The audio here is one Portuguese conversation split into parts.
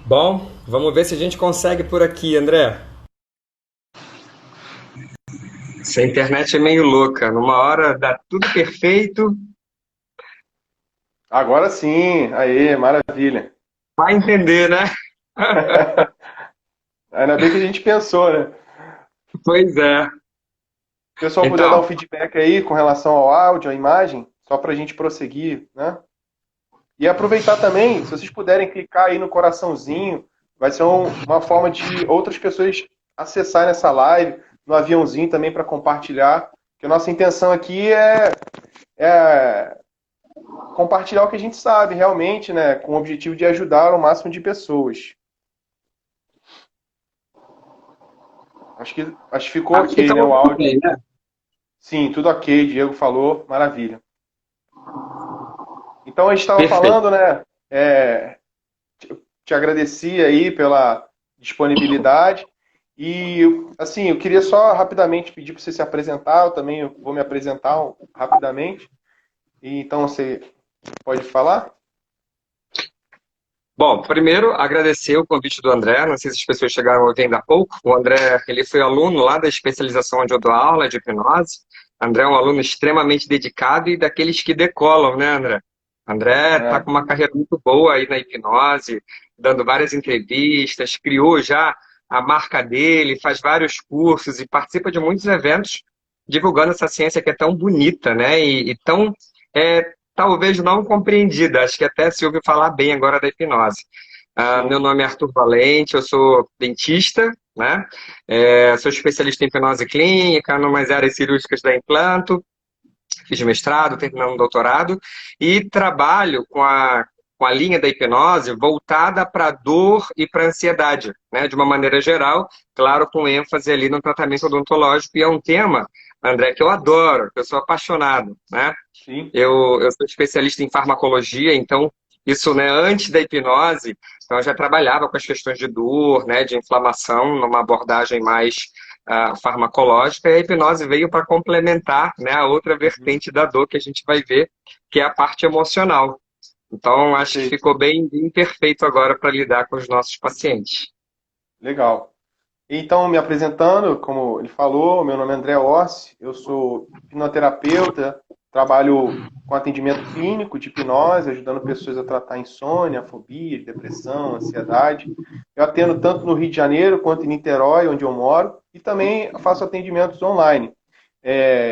Bom, vamos ver se a gente consegue por aqui, André. Essa internet é meio louca. Numa hora dá tudo perfeito. Agora sim, aí, maravilha. Vai entender, né? Ainda bem que a gente pensou, né? Pois é. Se o pessoal puder dar um Então, feedback aí com relação ao áudio, à imagem, só para a gente prosseguir, né? E aproveitar também, se vocês puderem clicar aí no coraçãozinho, vai ser uma forma de outras pessoas acessarem essa live, no aviãozinho também para compartilhar. Que a nossa intenção aqui é compartilhar o que a gente sabe realmente, né? Com o objetivo de ajudar o máximo de pessoas. Acho que ficou aqui ok, tá né? O tudo áudio. bem, né? Sim, tudo ok, Diego falou, maravilha. Então a gente estava Perfeito. falando, né? É, te agradeci aí pela disponibilidade e assim, eu queria só rapidamente pedir para você se apresentar, eu também vou me apresentar rapidamente. E então você pode falar? Bom, primeiro agradecer o convite do André. Não sei se as pessoas chegaram a ouvir ainda há pouco. O André, ele foi aluno lá da especialização onde eu dou aula de hipnose. André é um aluno extremamente dedicado e daqueles que decolam, né, André? André está É, com uma carreira muito boa aí na hipnose, dando várias entrevistas, criou já a marca dele, faz vários cursos e participa de muitos eventos divulgando essa ciência que é tão bonita, né? E tão talvez não compreendida. Acho que até se ouviu falar bem agora da hipnose. Meu sim. nome é Arthur Valente, eu sou dentista, né? Sou especialista em hipnose clínica, numas áreas cirúrgicas da implanto, fiz mestrado, terminando um doutorado, e trabalho com a linha da hipnose voltada para dor e para ansiedade, né? De uma maneira geral, claro, com ênfase ali no tratamento odontológico, e é um tema, André, que eu adoro, que eu sou apaixonado, né? Sim. Eu sou especialista em farmacologia, então isso, né, antes da hipnose, então eu já trabalhava com as questões de dor, né, de inflamação, numa abordagem mais farmacológica, e a hipnose veio para complementar, né, a outra Uhum. vertente da dor que a gente vai ver, que é a parte emocional. Então, acho que Perfeito. ficou bem perfeito agora para lidar com os nossos pacientes. Legal. Então, me apresentando, como ele falou, meu nome é André Orsi, eu sou hipnoterapeuta, trabalho com atendimento clínico de hipnose, ajudando pessoas a tratar insônia, fobia, depressão, ansiedade. Eu atendo tanto no Rio de Janeiro quanto em Niterói, onde eu moro, e também faço atendimentos online.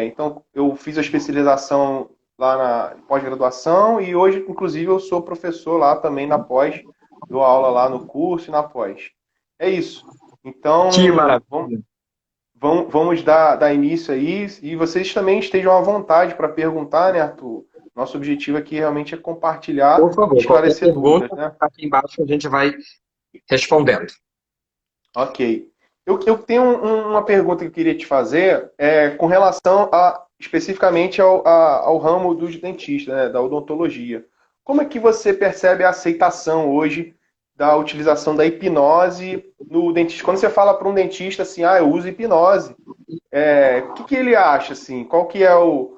Então, eu fiz a especialização lá na pós-graduação e hoje, inclusive, eu sou professor lá também na pós, dou aula lá no curso e na pós. É isso. Que Então, maravilha! vamos dar início aí e vocês também estejam à vontade para perguntar, né, Arthur? Nosso objetivo aqui realmente é compartilhar Por e favor, qualquer esclarecer pergunta, dúvidas, né? aqui embaixo a gente vai respondendo. Ok. Eu tenho uma pergunta que eu queria te fazer com relação especificamente ao ramo dos dentistas, né, da odontologia. Como é que você percebe a aceitação hoje da utilização da hipnose no dentista? Quando você fala para um dentista assim, eu uso hipnose, o que ele acha assim? Qual que é o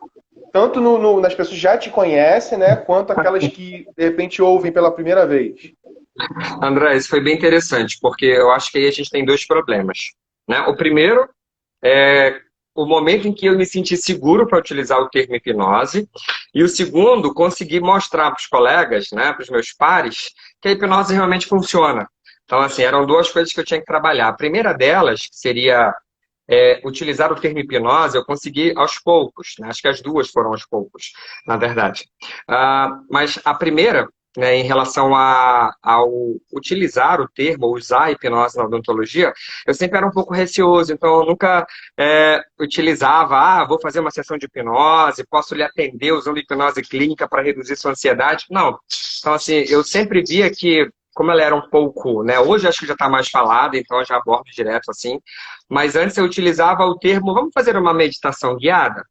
tanto nas pessoas que já te conhecem, né, quanto aquelas que de repente ouvem pela primeira vez? André, isso foi bem interessante, porque eu acho que aí a gente tem dois problemas, né? O primeiro é o momento em que eu me senti seguro para utilizar o termo hipnose, e o segundo, conseguir mostrar para os colegas, né, para os meus pares, que a hipnose realmente funciona. Então, assim, eram duas coisas que eu tinha que trabalhar. A primeira delas, que seria utilizar o termo hipnose, eu consegui aos poucos, né? Acho que as duas foram aos poucos, na verdade. Mas a primeira, né, em relação ao utilizar o termo, usar a hipnose na odontologia, eu sempre era um pouco receoso, então eu nunca utilizava, vou fazer uma sessão de hipnose, posso lhe atender usando hipnose clínica para reduzir sua ansiedade. Não. Então, assim, eu sempre via que, como ela era um pouco, né, hoje acho que já está mais falada, então eu já abordo direto assim, mas antes eu utilizava o termo, vamos fazer uma meditação guiada?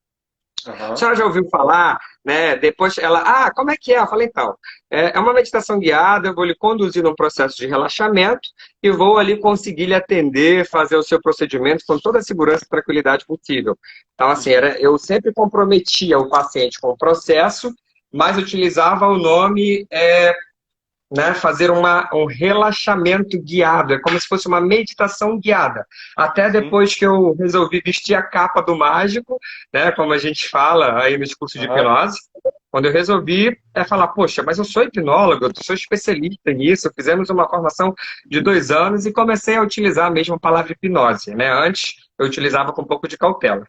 A Aham. senhora já ouviu falar, né? Depois ela, como é que é? Eu falei, então, é uma meditação guiada, eu vou lhe conduzir num processo de relaxamento e vou ali conseguir lhe atender, fazer o seu procedimento com toda a segurança e tranquilidade possível. Então, assim, Uhum. eu sempre comprometia o paciente com o processo, mas utilizava o nome né, fazer um relaxamento guiado, é como se fosse uma meditação guiada. Até Sim. depois que eu resolvi vestir a capa do mágico, né, como a gente fala aí nos cursos de Aham. hipnose, quando eu resolvi falar, poxa, mas eu sou hipnólogo, eu sou especialista nisso, fizemos uma formação de 2 anos e comecei a utilizar mesmo a palavra hipnose, né? Antes eu utilizava com um pouco de cautela.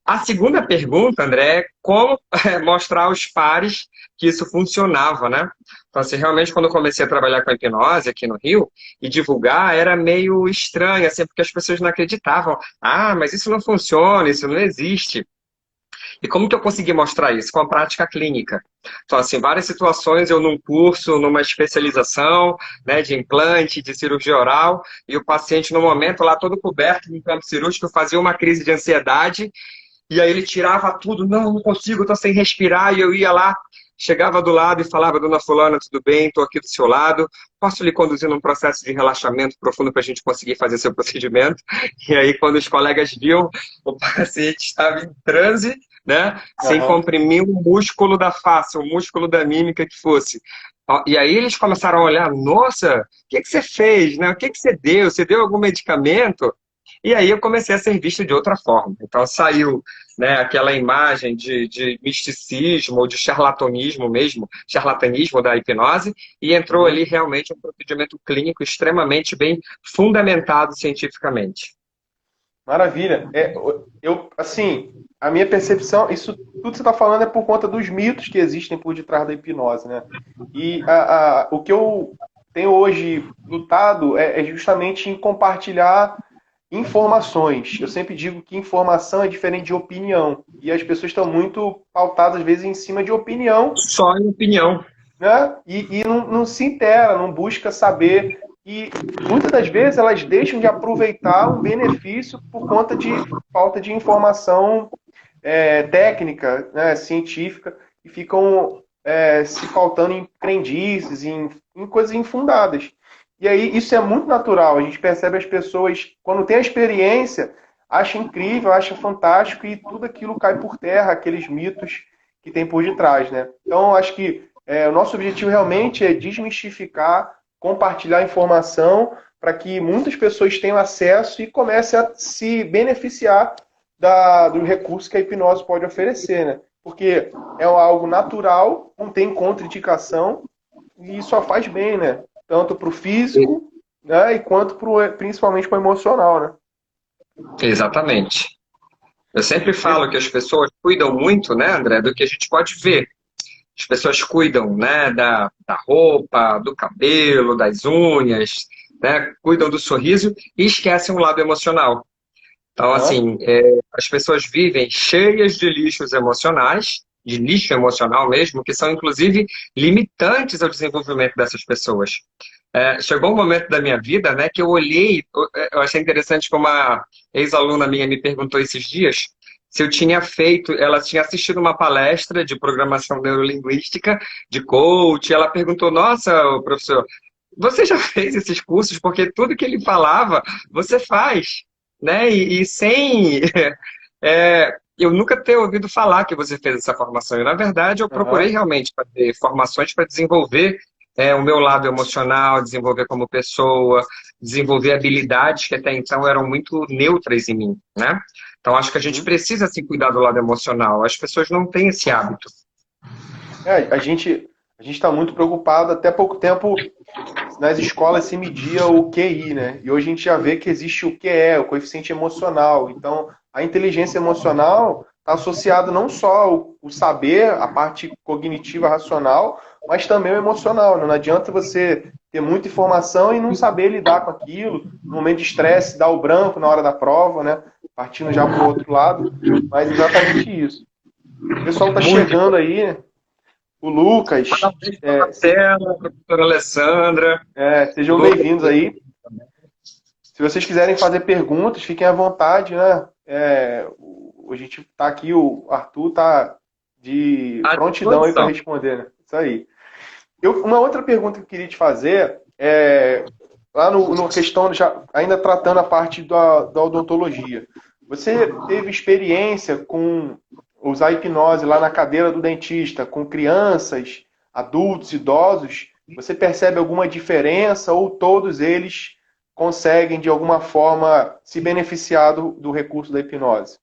A segunda pergunta, André, é como mostrar aos pares que isso funcionava, né? Então, assim, realmente, quando eu comecei a trabalhar com a hipnose aqui no Rio e divulgar, era meio estranho, assim, porque as pessoas não acreditavam. Ah, mas isso não funciona, isso não existe. E como que eu consegui mostrar isso? Com a prática clínica. Então, assim, várias situações, eu num curso, numa especialização, né, de implante, de cirurgia oral, e o paciente, no momento, lá todo coberto no campo cirúrgico, fazia uma crise de ansiedade, e aí ele tirava tudo, não, não consigo, estou sem respirar, e eu ia lá, chegava do lado e falava, dona fulana, tudo bem, estou aqui do seu lado, posso lhe conduzir num processo de relaxamento profundo para a gente conseguir fazer seu procedimento? E aí, quando os colegas viam, o paciente estava em transe, né, sem Aham. comprimir o músculo da face, o músculo da mímica que fosse. Ó, e aí eles começaram a olhar, nossa, o que que você fez, né? O que que você deu? Você deu algum medicamento? E aí eu comecei a ser visto de outra forma. Então saiu, né, aquela imagem de misticismo ou de charlatanismo mesmo, charlatanismo da hipnose, e entrou Uhum. ali realmente um procedimento clínico extremamente bem fundamentado cientificamente. Maravilha. Assim, a minha percepção, isso tudo que você está falando é por conta dos mitos que existem por detrás da hipnose, né? E o que eu tenho hoje lutado é justamente em compartilhar informações. Eu sempre digo que informação é diferente de opinião. E as pessoas estão muito pautadas, às vezes, em cima de opinião, Só em opinião. né? E não se intera, não busca saber. E muitas das vezes elas deixam de aproveitar um benefício por conta de falta de informação técnica, né, científica, e ficam se pautando em crendices, em coisas infundadas. E aí isso é muito natural. A gente percebe as pessoas, quando tem a experiência, acha incrível, acha fantástico e tudo aquilo cai por terra, aqueles mitos que tem por detrás, né? Então, acho que o nosso objetivo realmente é desmistificar, compartilhar informação para que muitas pessoas tenham acesso e comecem a se beneficiar do recurso que a hipnose pode oferecer, né? Porque é algo natural, não tem contraindicação e só faz bem, né? Tanto para o físico, né? E quanto principalmente para o emocional, né? Exatamente. Eu sempre falo Esse- que as pessoas cuidam muito, né, André, do que a gente pode ver. As pessoas cuidam, né, da roupa, do cabelo, das unhas, né, cuidam do sorriso e esquecem o lado emocional. Então, Aham, assim, as pessoas vivem cheias de lixos emocionais, de lixo emocional mesmo, que são, inclusive, limitantes ao desenvolvimento dessas pessoas. Chegou um momento da minha vida, né, que eu olhei, eu achei interessante como uma ex-aluna minha me perguntou esses dias se eu tinha feito, ela tinha assistido uma palestra de programação neurolinguística, de coach, e ela perguntou, nossa, professor, você já fez esses cursos? Porque tudo que ele falava, você faz, né? E sem eu nunca ter ouvido falar que você fez essa formação. E, na verdade, eu procurei aham. realmente fazer formações para desenvolver o meu lado emocional, desenvolver como pessoa, desenvolver habilidades que até então eram muito neutras em mim, né? Então, acho que a gente Uhum. precisa se cuidar do lado emocional. As pessoas não têm esse hábito. A gente está muito preocupado. Até pouco tempo, nas escolas se media o QI, né? E hoje a gente já vê que existe o QE, o coeficiente emocional. Então, a inteligência emocional está associada não só ao saber, a parte cognitiva, racional, mas também o emocional, né? Não adianta você ter muita informação e não saber lidar com aquilo. No momento de estresse, dar o branco na hora da prova, né? Partindo já para o outro lado. Mas exatamente isso. O pessoal está Muito chegando aí, né? O Lucas, importante para a Marcela, a professora Alessandra. sejam bem-vindos aí. Se vocês quiserem fazer perguntas, fiquem à vontade, né? A gente tá aqui, o Arthur tá de À prontidão aí para disposição. responder, né? Isso aí. Uma outra pergunta que eu queria te fazer lá no questão, já, ainda tratando a parte da odontologia. Você teve experiência com usar hipnose lá na cadeira do dentista, com crianças, adultos, idosos? você percebe alguma diferença ou todos eles conseguem, de alguma forma, se beneficiar do recurso da hipnose?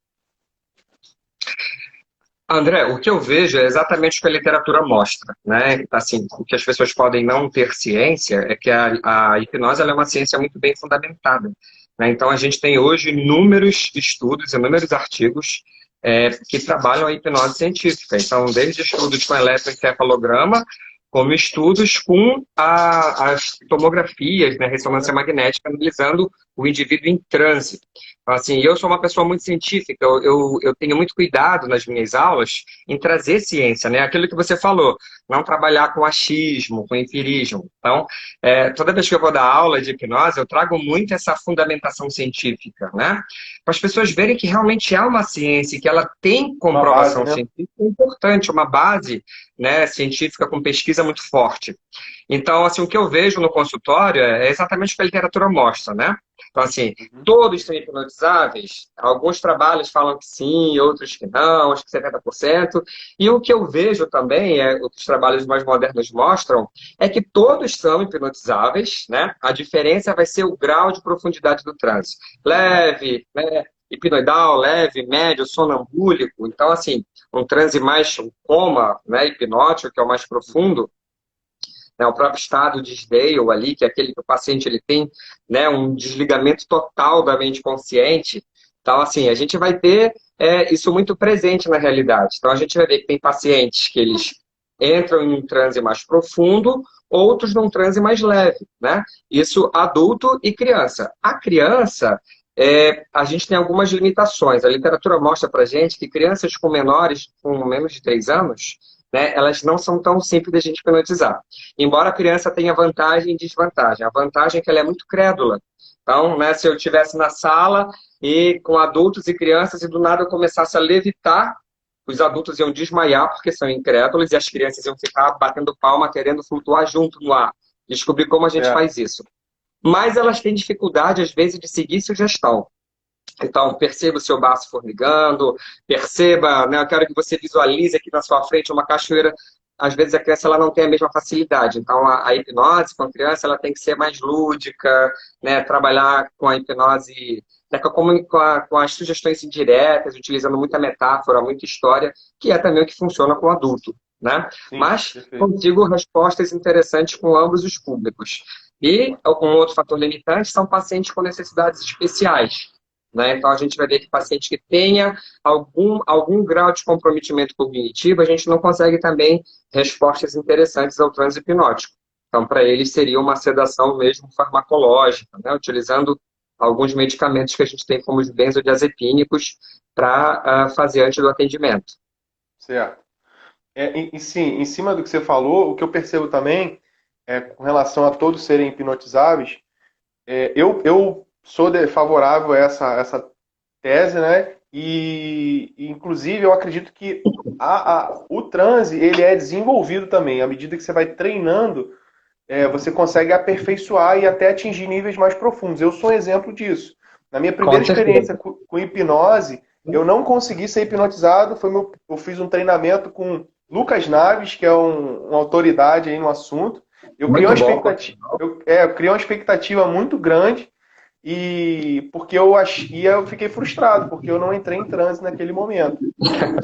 André, o que eu vejo é exatamente o que a literatura mostra, né? Assim, o que as pessoas podem não ter ciência é que a hipnose ela é uma ciência muito bem fundamentada, né? Então, a gente tem hoje inúmeros estudos, inúmeros artigos que trabalham a hipnose científica. Então, desde estudos com eletroencefalograma, como estudos com as tomografias, né, ressonância magnética, analisando o indivíduo em transe. Assim, eu sou uma pessoa muito científica, eu tenho muito cuidado nas minhas aulas em trazer ciência, né? Aquilo que você falou, não trabalhar com achismo, com empirismo. Então, toda vez que eu vou dar aula de hipnose, eu trago muito essa fundamentação científica, né? Para as pessoas verem que realmente há uma ciência, que ela tem Uma base, comprovação né? científica importante, uma base, né, científica com pesquisa muito forte. Então, assim, o que eu vejo no consultório é exatamente o que a literatura mostra, né? Então, assim, Uhum. todos são hipnotizáveis? Alguns trabalhos falam que sim, outros que não, acho que 70%. E o que eu vejo também, o que os trabalhos mais modernos mostram, é que todos são hipnotizáveis, né? A diferença vai ser o grau de profundidade do transe. Leve, né? Hipnoidal, leve, médio, sonambúlico. Então, assim, um transe mais um coma, né? Hipnótico, que é o mais profundo, né, o próprio estado de Sdale ali, que é aquele que o paciente ele tem, né, um desligamento total da mente consciente. Então, assim, a gente vai ter isso muito presente na realidade. Então, a gente vai ver que tem pacientes que eles entram em um transe mais profundo, outros num transe mais leve, né? Isso adulto e criança. A criança, a gente tem algumas limitações. A literatura mostra pra gente que crianças com menores, com menos de 3 anos, né, elas não são tão simples de a gente hipnotizar. Embora a criança tenha vantagem e desvantagem. A vantagem é que ela é muito crédula. Então, né, se eu estivesse na sala e com adultos e crianças e do nada eu começasse a levitar, os adultos iam desmaiar porque são incrédulos e as crianças iam ficar batendo palma querendo flutuar junto no ar. Descobrir como a gente Certo. faz isso. Mas elas têm dificuldade, às vezes, de seguir sugestão. Então, perceba o seu baço formigando, perceba, né, eu quero que você visualize aqui na sua frente uma cachoeira. Às vezes a criança ela não tem a mesma facilidade. Então, a hipnose com a criança ela tem que ser mais lúdica, né, trabalhar com a hipnose, né, com as sugestões indiretas, utilizando muita metáfora, muita história, que é também o que funciona com o adulto. Né? Sim, Mas perfeito. consigo respostas interessantes com ambos os públicos. E um outro fator limitante são pacientes com necessidades especiais. Né? Então, a gente vai ver que paciente que tenha algum grau de comprometimento cognitivo, a gente não consegue também respostas interessantes ao transe hipnótico. Então, para eles, seria uma sedação mesmo farmacológica, né? Utilizando alguns medicamentos que a gente tem como os benzodiazepínicos para fazer antes do atendimento. Certo. Sim, em cima do que você falou, o que eu percebo também com relação a todos serem hipnotizáveis, eu sou favorável a essa tese, né? Inclusive, eu acredito que o transe ele é desenvolvido também. À medida que você vai treinando, você consegue aperfeiçoar e até atingir níveis mais profundos. Eu sou um exemplo disso. Na minha Com primeira experiência certeza. com hipnose, eu não consegui ser hipnotizado. Eu fiz um treinamento com Lucas Naves, que é uma autoridade aí no assunto. Eu criei uma Muito bom, expectativa, eu criei uma expectativa muito grande e porque eu fiquei frustrado, porque eu não entrei em transe naquele momento.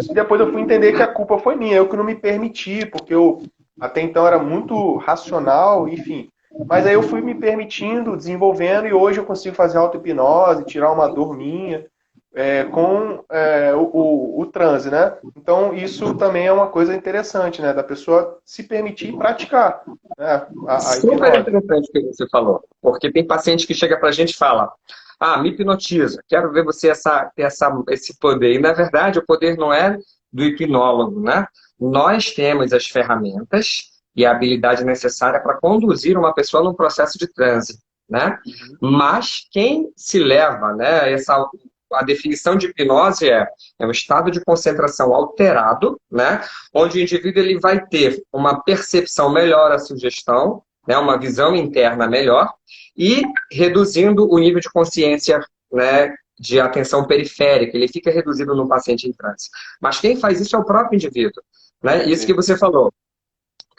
E depois eu fui entender que a culpa foi minha, eu que não me permiti, porque eu até então era muito racional, enfim. Mas aí eu fui me permitindo, desenvolvendo, e hoje eu consigo fazer auto-hipnose, tirar uma dor minha com o transe, né? Então isso também é uma coisa interessante, né? Da pessoa se permitir praticar, né? A Super hipnose. interessante o que você falou, porque tem paciente que chega para a gente e fala: ah, me hipnotiza, quero ver você ter esse poder. E na verdade o poder não é do hipnólogo, né? Nós temos as ferramentas e a habilidade necessária para conduzir uma pessoa num processo de transe, né? Uhum. Mas quem se leva, né? A definição de hipnose é um estado de concentração alterado, né? Onde o indivíduo ele vai ter uma percepção melhor à sugestão, né, uma visão interna melhor e reduzindo o nível de consciência, né, de atenção periférica. Ele fica reduzido no paciente em transe. Mas quem faz isso é o próprio indivíduo. Né? Isso que Perfeito. você falou.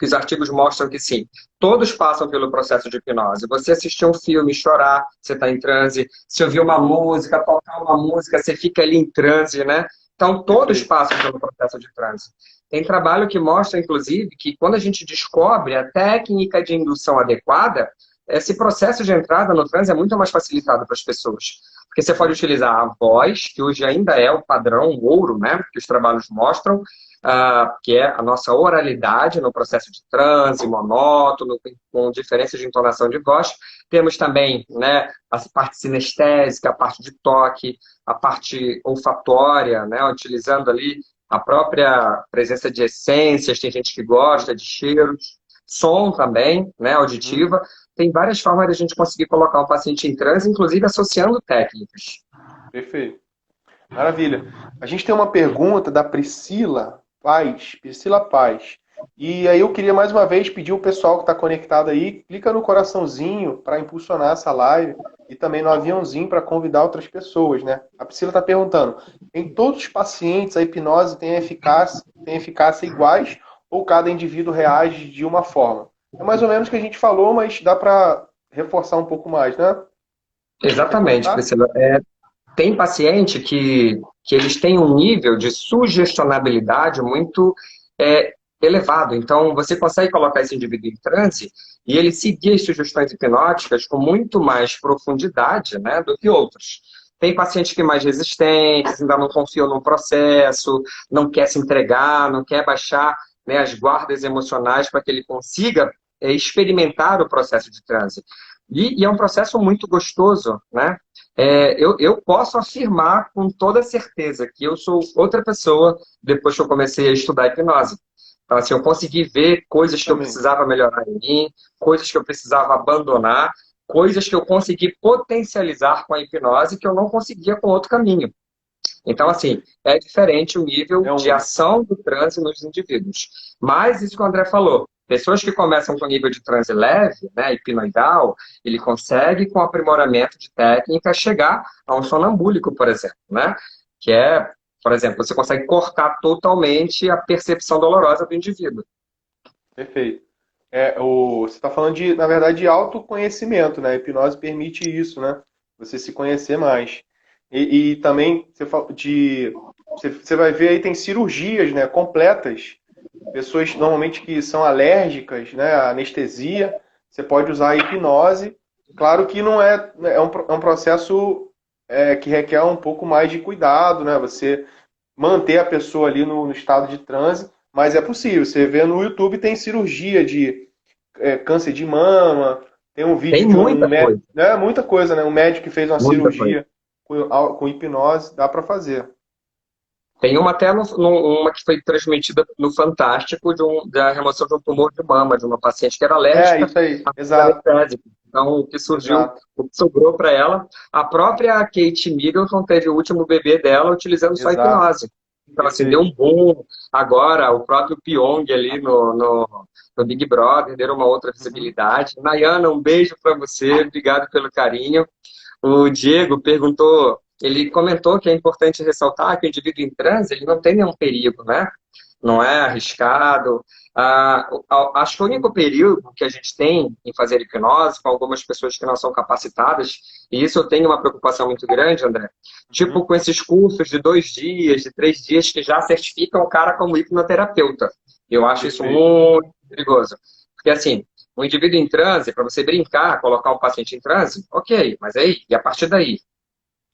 que os artigos mostram que sim, todos passam pelo processo de hipnose. Você assistir um filme, chorar, você está em transe. Se ouvir uma música, tocar uma música, você fica ali em transe, né? Então, todos Perfeito. passam pelo processo de transe. Tem trabalho que mostra, inclusive, que quando a gente descobre a técnica de indução adequada, esse processo de entrada no transe é muito mais facilitado para as pessoas. Porque você pode utilizar a voz, que hoje ainda é o padrão, o ouro, né? Que os trabalhos mostram, que é a nossa oralidade no processo de transe, monótono, com diferenças de entonação de voz. Temos também, né, a parte sinestésica, a parte de toque, a parte olfatória, né, utilizando ali a própria presença de essências, tem gente que gosta de cheiros, som também, né, Uhum. auditiva. Tem várias formas de a gente conseguir colocar o paciente em transe, inclusive associando técnicas. Perfeito. Maravilha. A gente tem uma pergunta da Priscila Paz. Priscila Paz. E aí eu queria mais uma vez pedir o pessoal que está conectado aí, clica no coraçãozinho para impulsionar essa live e também no aviãozinho para convidar outras pessoas, né? A Priscila está perguntando: em todos os pacientes a hipnose tem eficácia iguais ou cada indivíduo reage de uma forma? É mais ou menos o que a gente falou, mas dá para reforçar um pouco mais, né? Quer Exatamente, comentar? Priscila. Tem paciente que eles têm um nível de sugestionabilidade muito elevado. Então, você consegue colocar esse indivíduo em transe e ele seguir as sugestões hipnóticas com muito mais profundidade, né, do que outros. Tem pacientes que mais resistentes, ainda não confiam no processo, não quer se entregar, não quer baixar, né, as guardas emocionais para que ele consiga experimentar o processo de transe. E é um processo muito gostoso, né? Eu posso afirmar com toda certeza que eu sou outra pessoa depois que eu comecei a estudar hipnose. Então, assim, eu consegui ver coisas que eu Também. precisava melhorar em mim, coisas que eu precisava abandonar, coisas que eu consegui potencializar com a hipnose que eu não conseguia com outro caminho. Então, assim, Perfeito. é diferente o nível É de único. ação do transe nos indivíduos. Mas isso que o André falou, pessoas que começam com nível de transe leve, né, hipnoidal, ele consegue, com aprimoramento de técnica, chegar a um sonambúlico, por exemplo, né? Que é, por exemplo, você consegue cortar totalmente a percepção dolorosa do indivíduo. Perfeito. Você está falando de, na verdade, de autoconhecimento, né? A hipnose permite isso, né? Você se conhecer mais. E também você vai ver aí tem cirurgias, né, completas. Pessoas normalmente que são alérgicas, né, à anestesia, você pode usar a hipnose. Claro que não é um processo que requer um pouco mais de cuidado, né? Você manter a pessoa ali no estado de transe, mas é possível. Você vê no YouTube, tem cirurgia de câncer de mama, tem um vídeo Tem de um muita médico, coisa, né, muita coisa, né? Um médico que fez uma muita coisa. cirurgia com hipnose, dá para fazer. Tem uma até uma que foi transmitida no Fantástico da remoção de um tumor de mama de uma paciente que era É, alérgica isso aí, a exato, anestésico. Então, o que surgiu, exato, o que sobrou para ela, a própria Kate Middleton teve o último bebê dela utilizando só exato, hipnose. Então, assim, deu um perfeito. boom. Agora, o próprio Pyong ali no Big Brother deu uma outra Uhum. visibilidade. Nayana, um beijo para você, obrigado pelo carinho. O Diego perguntou, ele comentou que é importante ressaltar que o indivíduo em transe, ele não tem nenhum perigo, né? Não é arriscado. Acho que o único período que a gente tem em fazer hipnose com algumas pessoas que não são capacitadas, e isso eu tenho uma preocupação muito grande, André, tipo Uhum. com esses cursos de 2 dias, de 3 dias, que já certificam o cara como hipnoterapeuta. Eu acho isso Perfeito. muito perigoso. Porque, assim, o indivíduo em transe, para você brincar, colocar um paciente em transe, ok, mas aí, e a partir daí?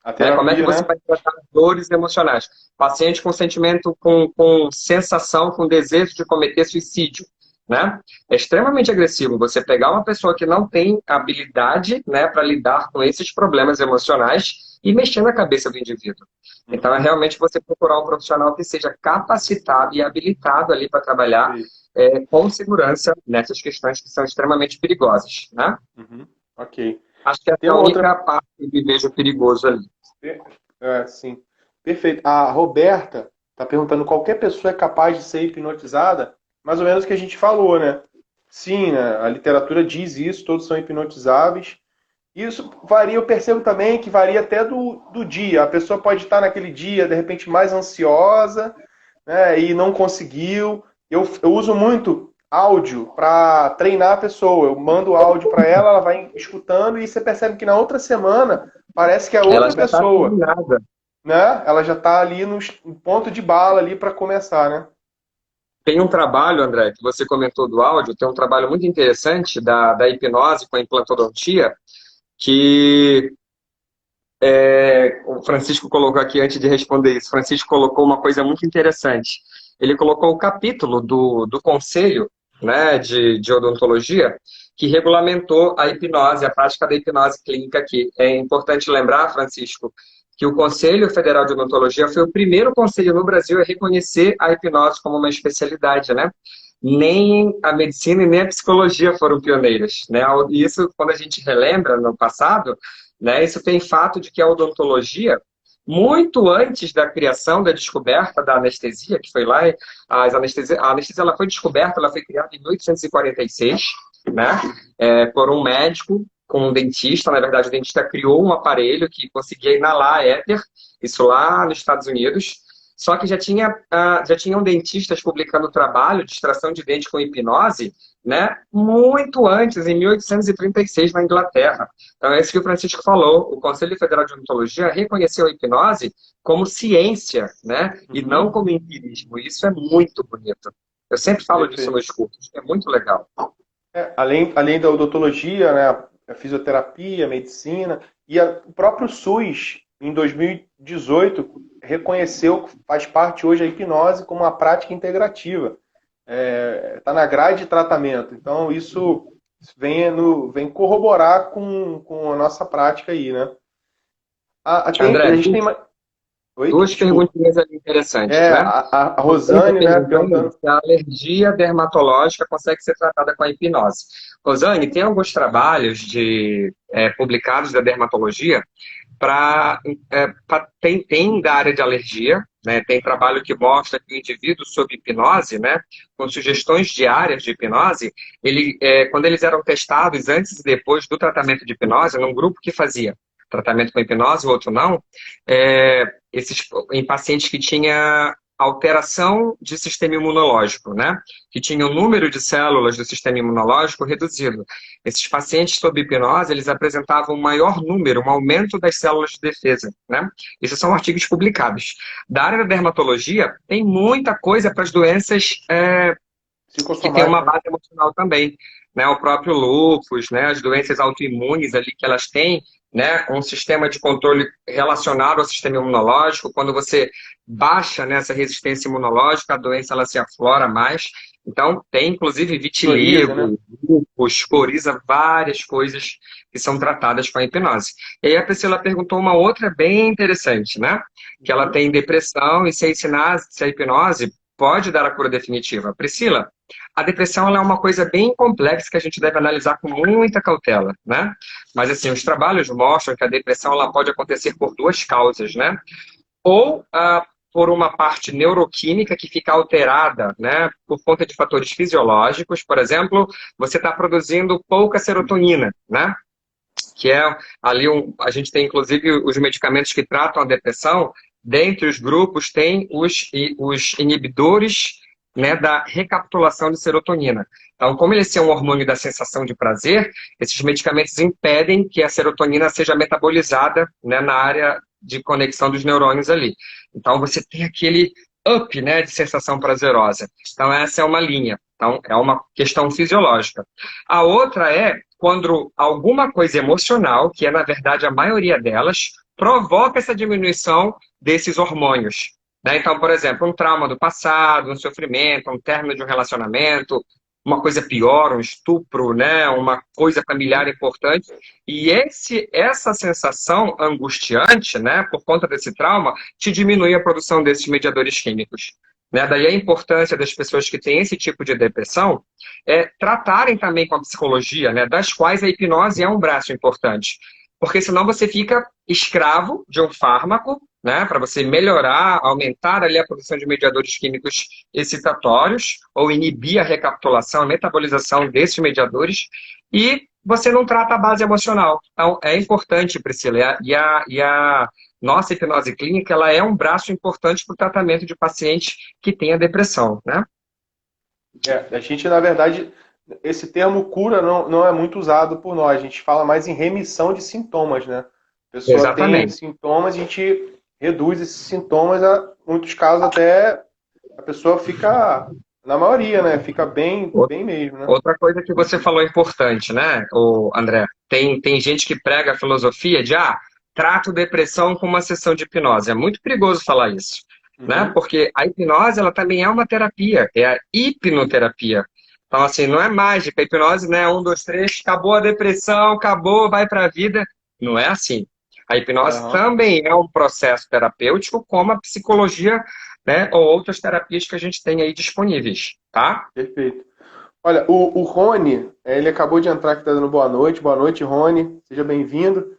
A Né? Como é que terapia, você né? vai tratar dores emocionais? Paciente com sentimento, com sensação, com desejo de cometer suicídio. Né? É extremamente agressivo você pegar uma pessoa que não tem habilidade, né, para lidar com esses problemas emocionais e mexer na cabeça do indivíduo. Então, é Uhum. realmente você procurar um profissional que seja capacitado e habilitado ali para trabalhar Perfeito. com segurança nessas questões que são extremamente perigosas. Né? Uhum. Ok. Acho que essa Tem é a uma outra. única parte que vejo perigoso ali. Sim. Perfeito. A Roberta está perguntando: qualquer pessoa é capaz de ser hipnotizada? Mais ou menos o que a gente falou, né? Sim, né? A literatura diz isso, todos são hipnotizáveis. Isso varia, eu percebo também que varia até do dia. A pessoa pode estar naquele dia, de repente, mais ansiosa, né, e não conseguiu. Eu uso muito. áudio para treinar a pessoa. Eu mando o áudio para ela, ela vai escutando e você percebe que na outra semana parece que é Ela outra já está pessoa, treinada. né? Ela já está ali no ponto de bala ali para começar, né? Tem um trabalho, André, que você comentou do áudio, tem um trabalho muito interessante da hipnose com a implantodontia, que o Francisco colocou aqui antes de responder isso. Francisco colocou uma coisa muito interessante. Ele colocou o capítulo do Conselho, né, de Odontologia, que regulamentou a hipnose, a prática da hipnose clínica aqui. É importante lembrar, Francisco, que o Conselho Federal de Odontologia foi o primeiro conselho no Brasil a reconhecer a hipnose como uma especialidade, né? Nem a medicina e nem a psicologia foram pioneiras, né? Isso, quando a gente relembra no passado, né, isso tem fato de que a odontologia, muito antes da criação, da descoberta da anestesia, que foi lá, a anestesia ela foi descoberta, ela foi criada em 1846, né, por um médico com um dentista. Na verdade, o dentista criou um aparelho que conseguia inalar éter, isso lá nos Estados Unidos. Só que já tinham dentistas publicando trabalho de extração de dente com hipnose, né, muito antes, em 1836, na Inglaterra. Então, é isso que o Francisco falou. O Conselho Federal de Odontologia reconheceu a hipnose como ciência, né, e não Uhum. como empirismo. Isso é muito bonito. Eu sempre falo disso Perfeito. nos cursos. É muito legal. Além da odontologia, né, a fisioterapia, a medicina e o próprio SUS, em 2018, reconheceu que faz parte hoje a hipnose como uma prática integrativa. Está na grade de tratamento. Então, isso vem corroborar com a nossa prática aí, né? A André, gente tem mais. Oi? duas Desculpa. perguntinhas ali interessantes, né? A Você está Rosane, né, perguntando perguntando. se a alergia dermatológica consegue ser tratada com a hipnose. Rosane, tem alguns trabalhos publicados da dermatologia tem da área de alergia, né? Tem trabalho que mostra que o indivíduo sob hipnose, né, com sugestões diárias de hipnose, quando eles eram testados antes e depois do tratamento de hipnose, num grupo que fazia tratamento com hipnose, o outro não, em pacientes que tinha alteração de sistema imunológico, né? Que tinha o número de células do sistema imunológico reduzido. Esses pacientes sob hipnose, eles apresentavam um maior número, um aumento das células de defesa, né? Esses são artigos publicados. Da área da dermatologia, tem muita coisa para as doenças que têm uma Psicossomática, né? base emocional também, né? O próprio lúpus, né? As doenças autoimunes ali que elas têm, né? Um sistema de controle relacionado ao sistema imunológico. Quando você baixa nessa resistência imunológica, a doença ela se aflora mais. Então, tem inclusive Psoriase, né? vitiligo, lúpus, coriza, várias coisas que são tratadas com a hipnose. E aí a Priscila perguntou uma outra bem interessante, né? Que ela Uhum. tem depressão e se a hipnose pode dar a cura definitiva. Priscila, a depressão ela é uma coisa bem complexa que a gente deve analisar com muita cautela, né? Mas assim, os trabalhos mostram que a depressão ela pode acontecer por duas causas, né? Ou por uma parte neuroquímica que fica alterada, né, por conta de fatores fisiológicos. Por exemplo, você está produzindo pouca serotonina, né? Que é ali a gente tem inclusive os medicamentos que tratam a depressão. Dentre os grupos tem os inibidores, né, da recapitulação de serotonina. Então, como ele é um hormônio da sensação de prazer, esses medicamentos impedem que a serotonina seja metabolizada, né, na área de conexão dos neurônios ali. Então, você tem aquele up, né, de sensação prazerosa. Então, essa é uma linha. Então, é uma questão fisiológica. A outra é quando alguma coisa emocional, que é na verdade a maioria delas, provoca essa diminuição desses hormônios. Né? Então, por exemplo, um trauma do passado, um sofrimento, um término de um relacionamento, uma coisa pior, um estupro, né? Uma coisa familiar importante. E essa sensação angustiante, né, por conta desse trauma, te diminui a produção desses mediadores químicos. Né? Daí a importância das pessoas que têm esse tipo de depressão tratarem também com a psicologia, né, das quais a hipnose é um braço importante. Porque senão você fica escravo de um fármaco, né, para você melhorar, aumentar ali a produção de mediadores químicos excitatórios, ou inibir a recapitulação, a metabolização desses mediadores, e você não trata a base emocional. Então, é importante, Priscila, e a nossa hipnose clínica ela é um braço importante para o tratamento de pacientes que têm a depressão, né? A gente, na verdade, esse termo cura não é muito usado por nós. A gente fala mais em remissão de sintomas, né? A pessoa tem Exatamente. sintomas, a gente reduz esses sintomas, a muitos casos até a pessoa fica, na maioria, né? Fica bem, Ou- bem mesmo, né? Outra coisa que você falou importante, né, o André? Tem gente que prega a filosofia de, trato depressão com uma sessão de hipnose. É muito perigoso falar isso, né? Uhum. Porque a hipnose, ela também é uma terapia, é a hipnoterapia. Então, assim, não é mágica. A hipnose, né, um, dois, três, acabou a depressão, acabou, vai para a vida. Não é assim. A hipnose Aham. também é um processo terapêutico, como a psicologia, né, ou outras terapias que a gente tem aí disponíveis, tá? Perfeito. Olha, o Rony, ele acabou de entrar aqui, tá dando boa noite. Boa noite, Rony. Seja bem-vindo.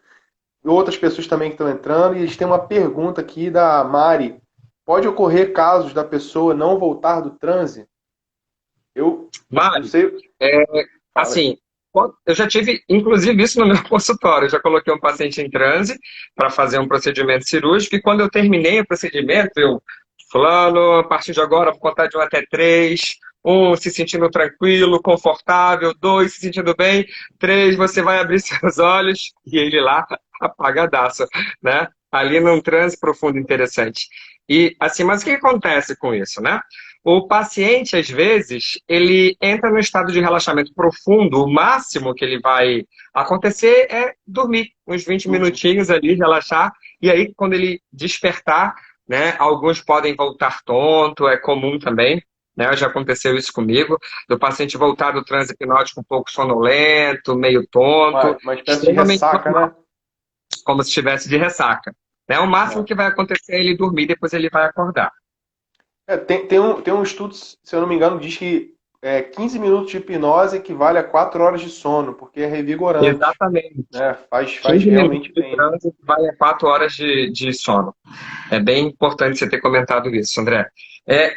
E outras pessoas também que estão entrando. E eles têm uma pergunta aqui da Mari. Pode ocorrer casos da pessoa não voltar do transe? Eu não Mari, sei. é, Fala aí. assim, eu já tive, inclusive, isso no meu consultório. Eu já coloquei um paciente em transe para fazer um procedimento cirúrgico e quando eu terminei o procedimento, fulano, a partir de agora, vou contar de um até três. Um, se sentindo tranquilo, confortável. Dois, se sentindo bem. Três, você vai abrir seus olhos e ele lá apagadaço, né? Ali num transe profundo interessante. E assim, mas o que acontece com isso, né? O paciente, às vezes, ele entra no estado de relaxamento profundo, o máximo que ele vai acontecer é dormir uns 20 Dormir. minutinhos ali, relaxar, e aí quando ele despertar, né, alguns podem voltar tonto, é comum também, né, já aconteceu isso comigo, do paciente voltar do transe hipnótico um pouco sonolento, meio tonto, Uma espécie de extremamente ressaca, normal, né? como se estivesse de ressaca. Né? O máximo É. que vai acontecer é ele dormir, depois ele vai acordar. Tem um estudo, se eu não me engano, diz que 15 minutos de hipnose equivale a 4 horas de sono, porque é revigorante, Exatamente. né? Faz 15 minutos realmente de bem, né? trânsito vale a 4 horas de sono. É bem importante você ter comentado isso, André.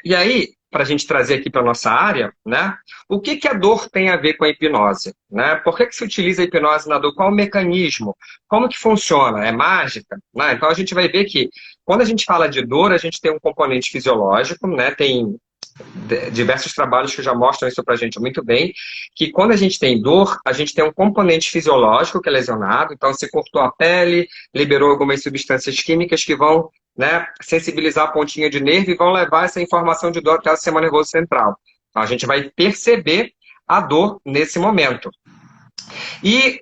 E aí, para a gente trazer aqui para a nossa área, né? O que, que a dor tem a ver com a hipnose? Né? Por que, que se utiliza a hipnose na dor? Qual o mecanismo? Como que funciona? É mágica? Né? Então a gente vai ver que quando a gente fala de dor, a gente tem um componente fisiológico, né? Tem diversos trabalhos que já mostram isso para a gente muito bem, que quando a gente tem dor, a gente tem um componente fisiológico que é lesionado, então se cortou a pele, liberou algumas substâncias químicas que vão, né, sensibilizar a pontinha de nervo e vão levar essa informação de dor até o sistema nervoso central. Então a gente vai perceber a dor nesse momento. E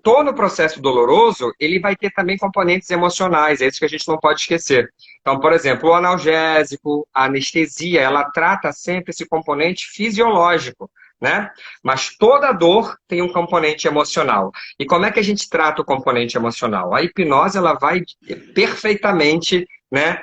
todo processo doloroso, ele vai ter também componentes emocionais, é isso que a gente não pode esquecer. Então, por exemplo, o analgésico, a anestesia, ela trata sempre esse componente fisiológico, né? Mas toda dor tem um componente emocional. E como é que a gente trata o componente emocional? A hipnose, ela vai perfeitamente, né,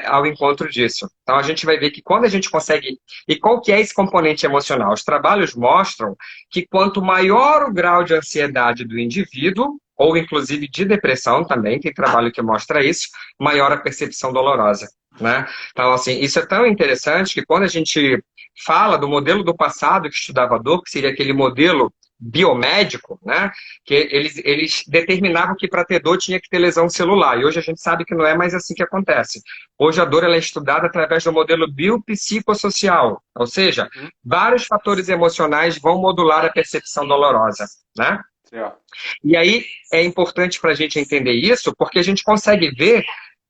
ao encontro disso. Então, a gente vai ver que quando a gente consegue... E qual que é esse componente emocional? Os trabalhos mostram que quanto maior o grau de ansiedade do indivíduo, ou inclusive de depressão também, tem trabalho que mostra isso, maior a percepção dolorosa. Né? Então, assim, isso é tão interessante que quando a gente fala do modelo do passado que estudava a dor, que seria aquele modelo biomédico, né? Que eles determinavam que para ter dor tinha que ter lesão celular. E hoje a gente sabe que não é mais assim que acontece. Hoje a dor ela é estudada através do modelo biopsicossocial, ou seja, Uhum. vários fatores emocionais vão modular a percepção dolorosa, né? Certo. E aí é importante para a gente entender isso, porque a gente consegue ver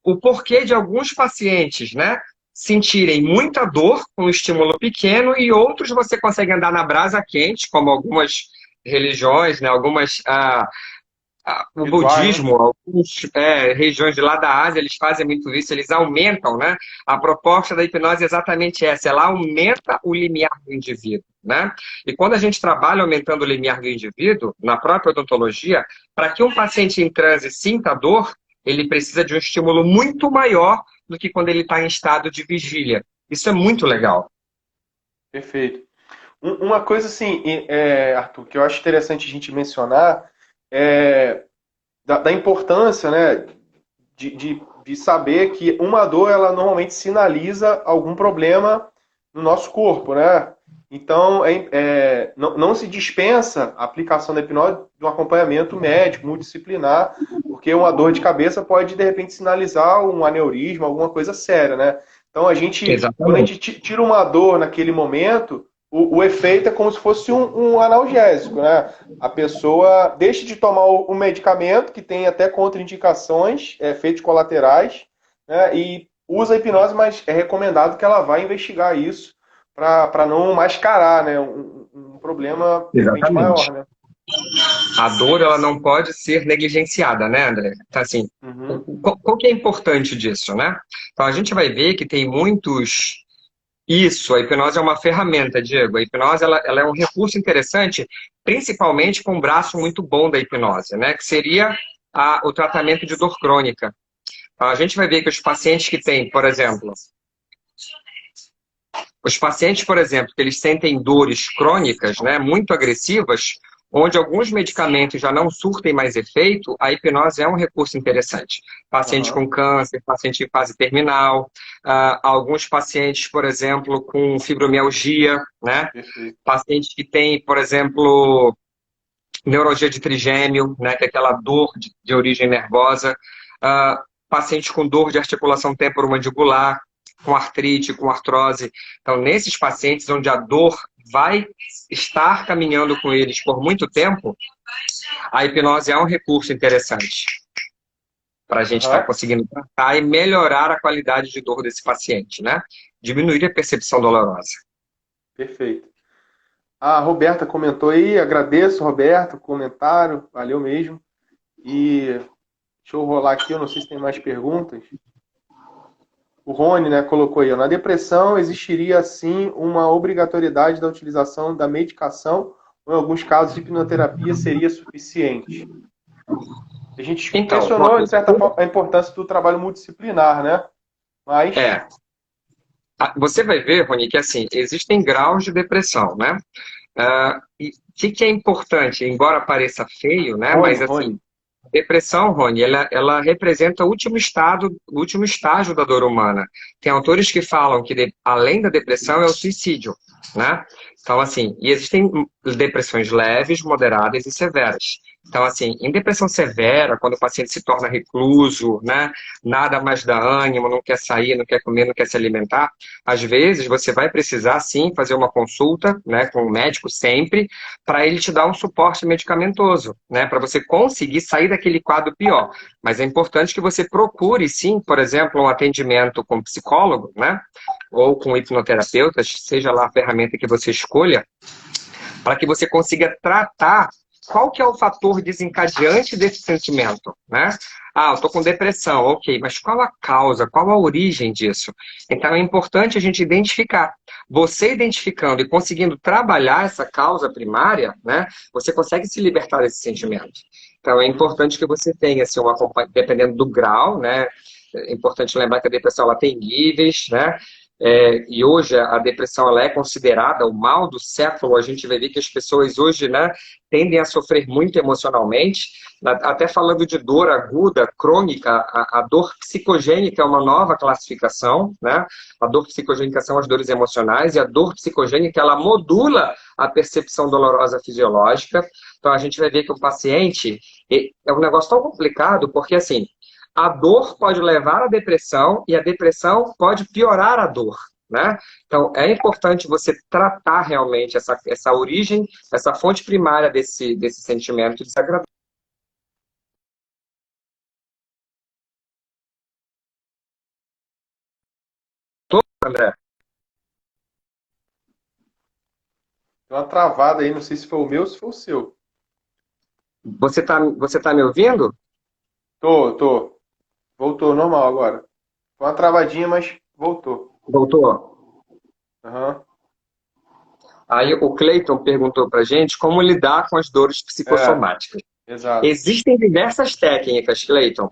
o porquê de alguns pacientes, né, sentirem muita dor com um estímulo pequeno e outros você consegue andar na brasa quente, como algumas religiões, né, algumas o Rituais, né? budismo, algumas regiões de lá da Ásia, eles fazem muito isso, eles aumentam, né? A proposta da hipnose é exatamente essa, ela aumenta o limiar do indivíduo, né? E quando a gente trabalha aumentando o limiar do indivíduo, na própria odontologia, para que um paciente em transe sinta dor, ele precisa de um estímulo muito maior do que quando ele está em estado de vigília. Isso é muito legal. Perfeito. Uma coisa assim, Arthur, que eu acho interessante a gente mencionar é da importância, né, de saber que uma dor ela normalmente sinaliza algum problema no nosso corpo, né? Então, não se dispensa a aplicação da hipnose de um acompanhamento médico, multidisciplinar, porque uma dor de cabeça pode, de repente, sinalizar um aneurisma, alguma coisa séria, né? Então, quando a Exatamente. gente tira uma dor naquele momento, o efeito é como se fosse um analgésico, né? A pessoa deixa de tomar o medicamento, que tem até contraindicações, efeitos colaterais, né? E usa a hipnose, mas é recomendado que ela vá investigar isso para não mascarar, né? Um problema, de repente, maior, Exatamente. né? A dor, ela não pode ser negligenciada, né, André? Então, assim, Uhum. qual que é importante disso, né? Então, a gente vai ver que tem muitos. Isso, a hipnose é uma ferramenta, Diego. A hipnose, ela é um recurso interessante, principalmente com um braço muito bom da hipnose, né? Que seria o tratamento de dor crônica. Então, a gente vai ver que os pacientes que têm, por exemplo, que eles sentem dores crônicas, né, muito agressivas, onde alguns medicamentos já não surtem mais efeito, a hipnose é um recurso interessante. Paciente Aham. com câncer, paciente em fase terminal, alguns pacientes, por exemplo, com fibromialgia, né, Perfeito. paciente que tem, por exemplo, neuralgia de trigêmeo, né, que é aquela dor de origem nervosa, paciente com dor de articulação temporomandibular, com artrite, com artrose. Então, nesses pacientes onde a dor vai estar caminhando com eles por muito tempo, a hipnose é um recurso interessante para a gente estar Aham. conseguindo tratar e melhorar a qualidade de dor desse paciente, né? Diminuir a percepção dolorosa. Perfeito. A Roberta comentou aí, agradeço, Roberta, o comentário, valeu mesmo. E deixa eu rolar aqui, eu não sei se tem mais perguntas. O Rony, né, colocou aí, ó, na depressão existiria sim uma obrigatoriedade da utilização da medicação, ou em alguns casos hipnoterapia seria suficiente. A gente Então, mencionou, de certa forma, a importância do trabalho multidisciplinar, né? Mas, é, você vai ver, Rony, que assim, existem graus de depressão, né? E o que é importante, embora pareça feio, né? Rony, Mas Rony, assim, depressão, Rony, ela representa o último estágio da dor humana. Tem autores que falam que além da depressão é o suicídio, né? Então, assim, e existem depressões leves, moderadas e severas. Então, assim, em depressão severa, quando o paciente se torna recluso, né? Nada mais dá ânimo, não quer sair, não quer comer, não quer se alimentar, às vezes você vai precisar, sim, fazer uma consulta, né, com o médico sempre, para ele te dar um suporte medicamentoso, né, para você conseguir sair daquele quadro pior. Mas é importante que você procure, sim, por exemplo, um atendimento com psicólogo, né, ou com hipnoterapeuta, seja lá a ferramenta que você escolha, para que você consiga tratar qual que é o fator desencadeante desse sentimento, né? Ah, eu estou com depressão, ok, mas qual a causa, qual a origem disso? Então é importante a gente identificar. Você identificando e conseguindo trabalhar essa causa primária, né? Você consegue se libertar desse sentimento. Então é uhum, importante que você tenha, assim, uma, dependendo do grau, né? É importante lembrar que a depressão ela tem níveis, né? E hoje a depressão ela é considerada o mal do século. A gente vai ver que as pessoas hoje, né, tendem a sofrer muito emocionalmente, até falando de dor aguda, crônica, a dor psicogênica é uma nova classificação, né? A dor psicogênica são as dores emocionais e a dor psicogênica ela modula a percepção dolorosa fisiológica. Então a gente vai ver que o paciente é um negócio tão complicado porque assim a dor pode levar à depressão e a depressão pode piorar a dor, né? Então, é importante você tratar realmente essa origem, essa fonte primária desse sentimento desagradável. André, tem uma travada aí, não sei se foi o meu ou se foi o seu. você tá me ouvindo? Tô. Voltou normal agora. Foi uma travadinha, mas voltou. Voltou? Aham. Aí o Cleiton perguntou pra gente como lidar com as dores É, psicossomáticas. exato. Existem diversas técnicas, Cleiton.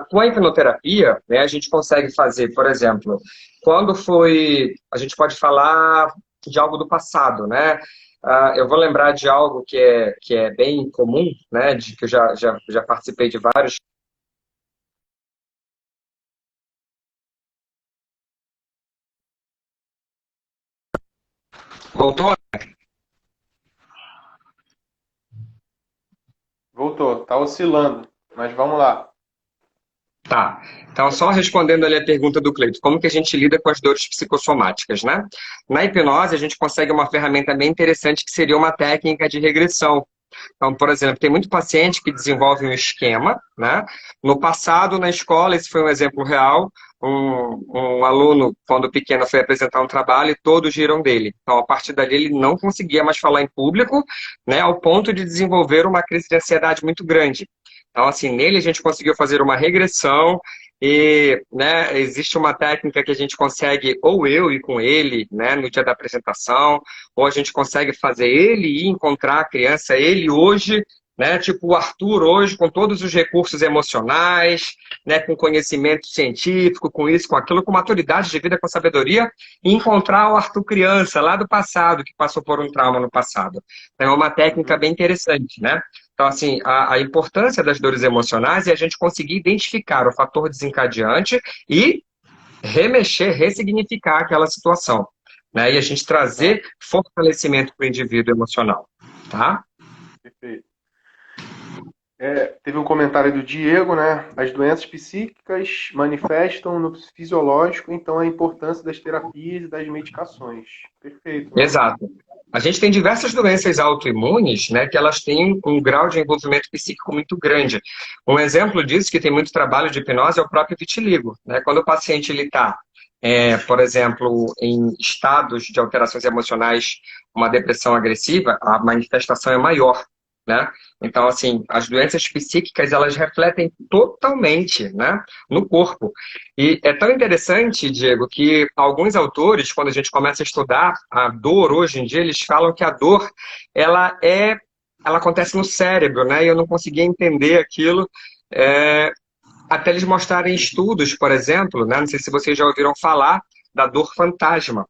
Com a hipnoterapia, né, a gente consegue fazer, por exemplo, quando foi. A gente pode falar de algo do passado, né? Eu vou lembrar de algo que é bem comum, né? De que eu já participei de vários. Voltou? Voltou. Tá oscilando. Mas vamos lá. Tá. Então, só respondendo ali a pergunta do Cleito, como que a gente lida com as dores psicossomáticas, né? Na hipnose, a gente consegue uma ferramenta bem interessante que seria uma técnica de regressão. Então, por exemplo, tem muito paciente que desenvolve um esquema, né? No passado, na escola, esse foi um exemplo real, um aluno, quando pequeno, foi apresentar um trabalho e todos riram dele. Então, a partir dali, ele não conseguia mais falar em público, né? Ao ponto de desenvolver uma crise de ansiedade muito grande. Então, assim, nele a gente conseguiu fazer uma regressão e, né, existe uma técnica que a gente consegue, ou eu ir com ele, né, no dia da apresentação, ou a gente consegue fazer ele ir encontrar a criança, ele hoje, né, tipo o Arthur hoje, com todos os recursos emocionais, né, com conhecimento científico, com isso, com aquilo, com maturidade de vida, com sabedoria, e encontrar o Arthur criança lá do passado, que passou por um trauma no passado. Então, é uma técnica Uhum. bem interessante, né? Então, assim, a importância das dores emocionais é a gente conseguir identificar o fator desencadeante e remexer, ressignificar aquela situação, né? E a gente Tá, trazer fortalecimento para o indivíduo emocional, tá? perfeito. Teve um comentário do Diego, né? As doenças psíquicas manifestam no fisiológico, então a importância das terapias e das medicações. Perfeito, né? Exato. A gente tem diversas doenças autoimunes, né, que elas têm um grau de envolvimento psíquico muito grande. Um exemplo disso, que tem muito trabalho de hipnose, é o próprio vitiligo, né? Quando o paciente ele está, por exemplo, em estados de alterações emocionais, uma depressão agressiva, a manifestação é maior, né? Então, assim, as doenças psíquicas, elas refletem totalmente, né, no corpo. E é tão interessante, Diego, que alguns autores, quando a gente começa a estudar a dor hoje em dia, eles falam que a dor, ela é, ela acontece no cérebro, né? E eu não conseguia entender aquilo, é, até eles mostrarem estudos, por exemplo, né? Não sei se vocês já ouviram falar da dor fantasma.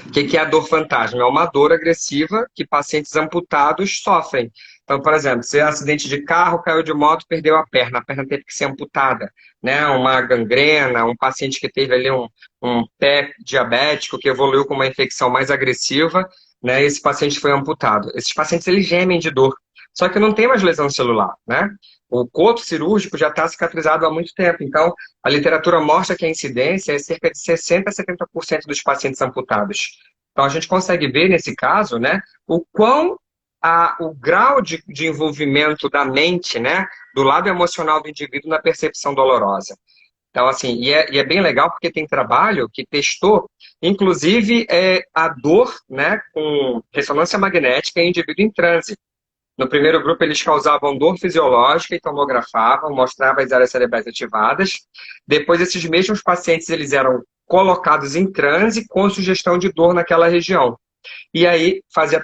O que é a dor fantasma? É uma dor agressiva que pacientes amputados sofrem. Então, por exemplo, se é um acidente de carro, caiu de moto, perdeu a perna teve que ser amputada, né? Uma gangrena, um paciente que teve ali um pé diabético que evoluiu com uma infecção mais agressiva, né? Esse paciente foi amputado. Esses pacientes, eles gemem de dor. Só que não tem mais lesão celular, né? O coto cirúrgico já está cicatrizado há muito tempo. Então, a literatura mostra que a incidência é cerca de 60% a 70% dos pacientes amputados. Então, a gente consegue ver nesse caso, né, o grau de envolvimento da mente, né, do lado emocional do indivíduo na percepção dolorosa. Então, assim, e é bem legal porque tem trabalho que testou, inclusive, a dor, né, com ressonância magnética em indivíduo em transe. No primeiro grupo, eles causavam dor fisiológica e tomografavam, mostravam as áreas cerebrais ativadas. Depois, esses mesmos pacientes eles eram colocados em transe com sugestão de dor naquela região. E aí, fazia a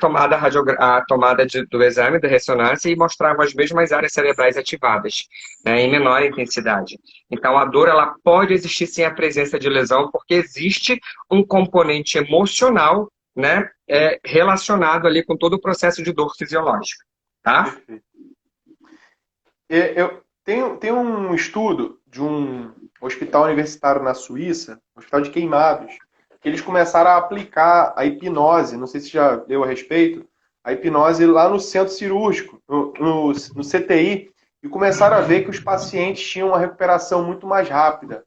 tomada do exame da ressonância e mostrava as mesmas áreas cerebrais ativadas, né, em menor intensidade. Então, a dor ela pode existir sem a presença de lesão, porque existe um componente emocional, né, relacionado ali com todo o processo de dor fisiológica. Tá? Perfeito. Eu tenho um estudo de um hospital universitário na Suíça, um hospital de queimados, que eles começaram a aplicar a hipnose, não sei se já leu a respeito, a hipnose lá no centro cirúrgico, no CTI, e começaram a ver que os pacientes tinham uma recuperação muito mais rápida.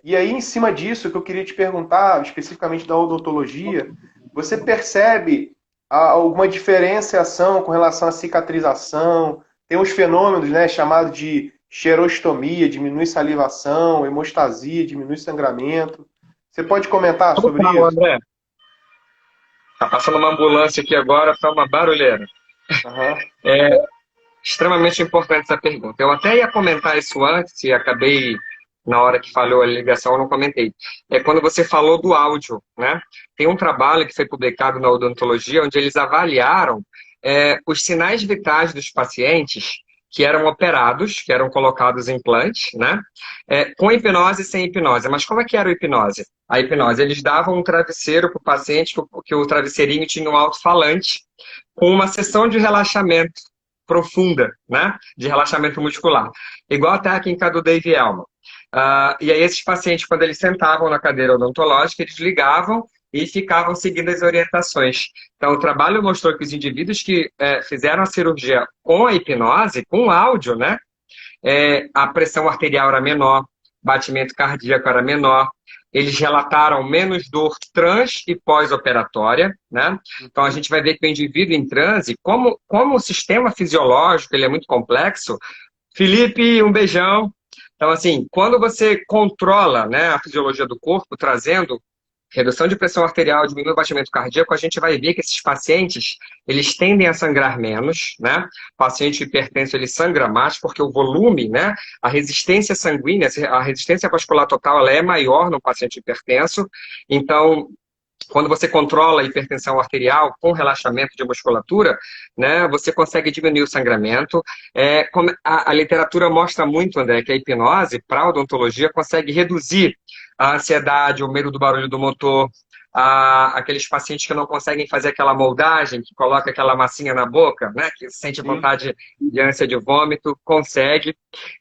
E aí, em cima disso, que eu queria te perguntar, especificamente da odontologia, você percebe alguma diferenciação com relação à cicatrização? Tem uns fenômenos, né, chamados de xerostomia, diminui salivação, hemostasia, diminui sangramento. Você pode comentar sobre Total, isso? André. Tá passando uma ambulância aqui agora, tá uma barulheira. Aham. É extremamente importante essa pergunta. Eu até ia comentar isso antes e acabei, na hora que falhou a ligação, eu não comentei. É quando você falou do áudio, né? Tem um trabalho que foi publicado na odontologia onde eles avaliaram os sinais vitais dos pacientes que eram operados, que eram colocados implantes, né? Com hipnose e sem hipnose. Mas como é que era a hipnose? A hipnose, eles davam um travesseiro para o paciente, que o travesseirinho tinha um alto-falante, com uma sessão de relaxamento profunda, né? De relaxamento muscular. Igual a técnica do Dave Elman. E aí esses pacientes, quando eles sentavam na cadeira odontológica, eles ligavam e ficavam seguindo as orientações. Então, o trabalho mostrou que os indivíduos que fizeram a cirurgia com a hipnose, com áudio, né? a pressão arterial era menor, batimento cardíaco era menor, eles relataram menos dor trans e pós-operatória, né? Então a gente vai ver que o indivíduo em transe, como o sistema fisiológico ele é muito complexo. Felipe, um beijão. Então, assim, quando você controla, né, a fisiologia do corpo, trazendo redução de pressão arterial, diminui o batimento cardíaco, a gente vai ver que esses pacientes, eles tendem a sangrar menos, né? O paciente hipertenso, ele sangra mais, porque o volume, né, a resistência sanguínea, a resistência vascular total, ela é maior no paciente hipertenso. Então, quando você controla a hipertensão arterial com relaxamento de musculatura, né, você consegue diminuir o sangramento. Como a literatura mostra muito, André, que a hipnose, para a odontologia, consegue reduzir a ansiedade, o medo do barulho do motor, aqueles pacientes que não conseguem fazer aquela moldagem, que coloca aquela massinha na boca, né, que sente Sim. vontade de ânsia de vômito, consegue.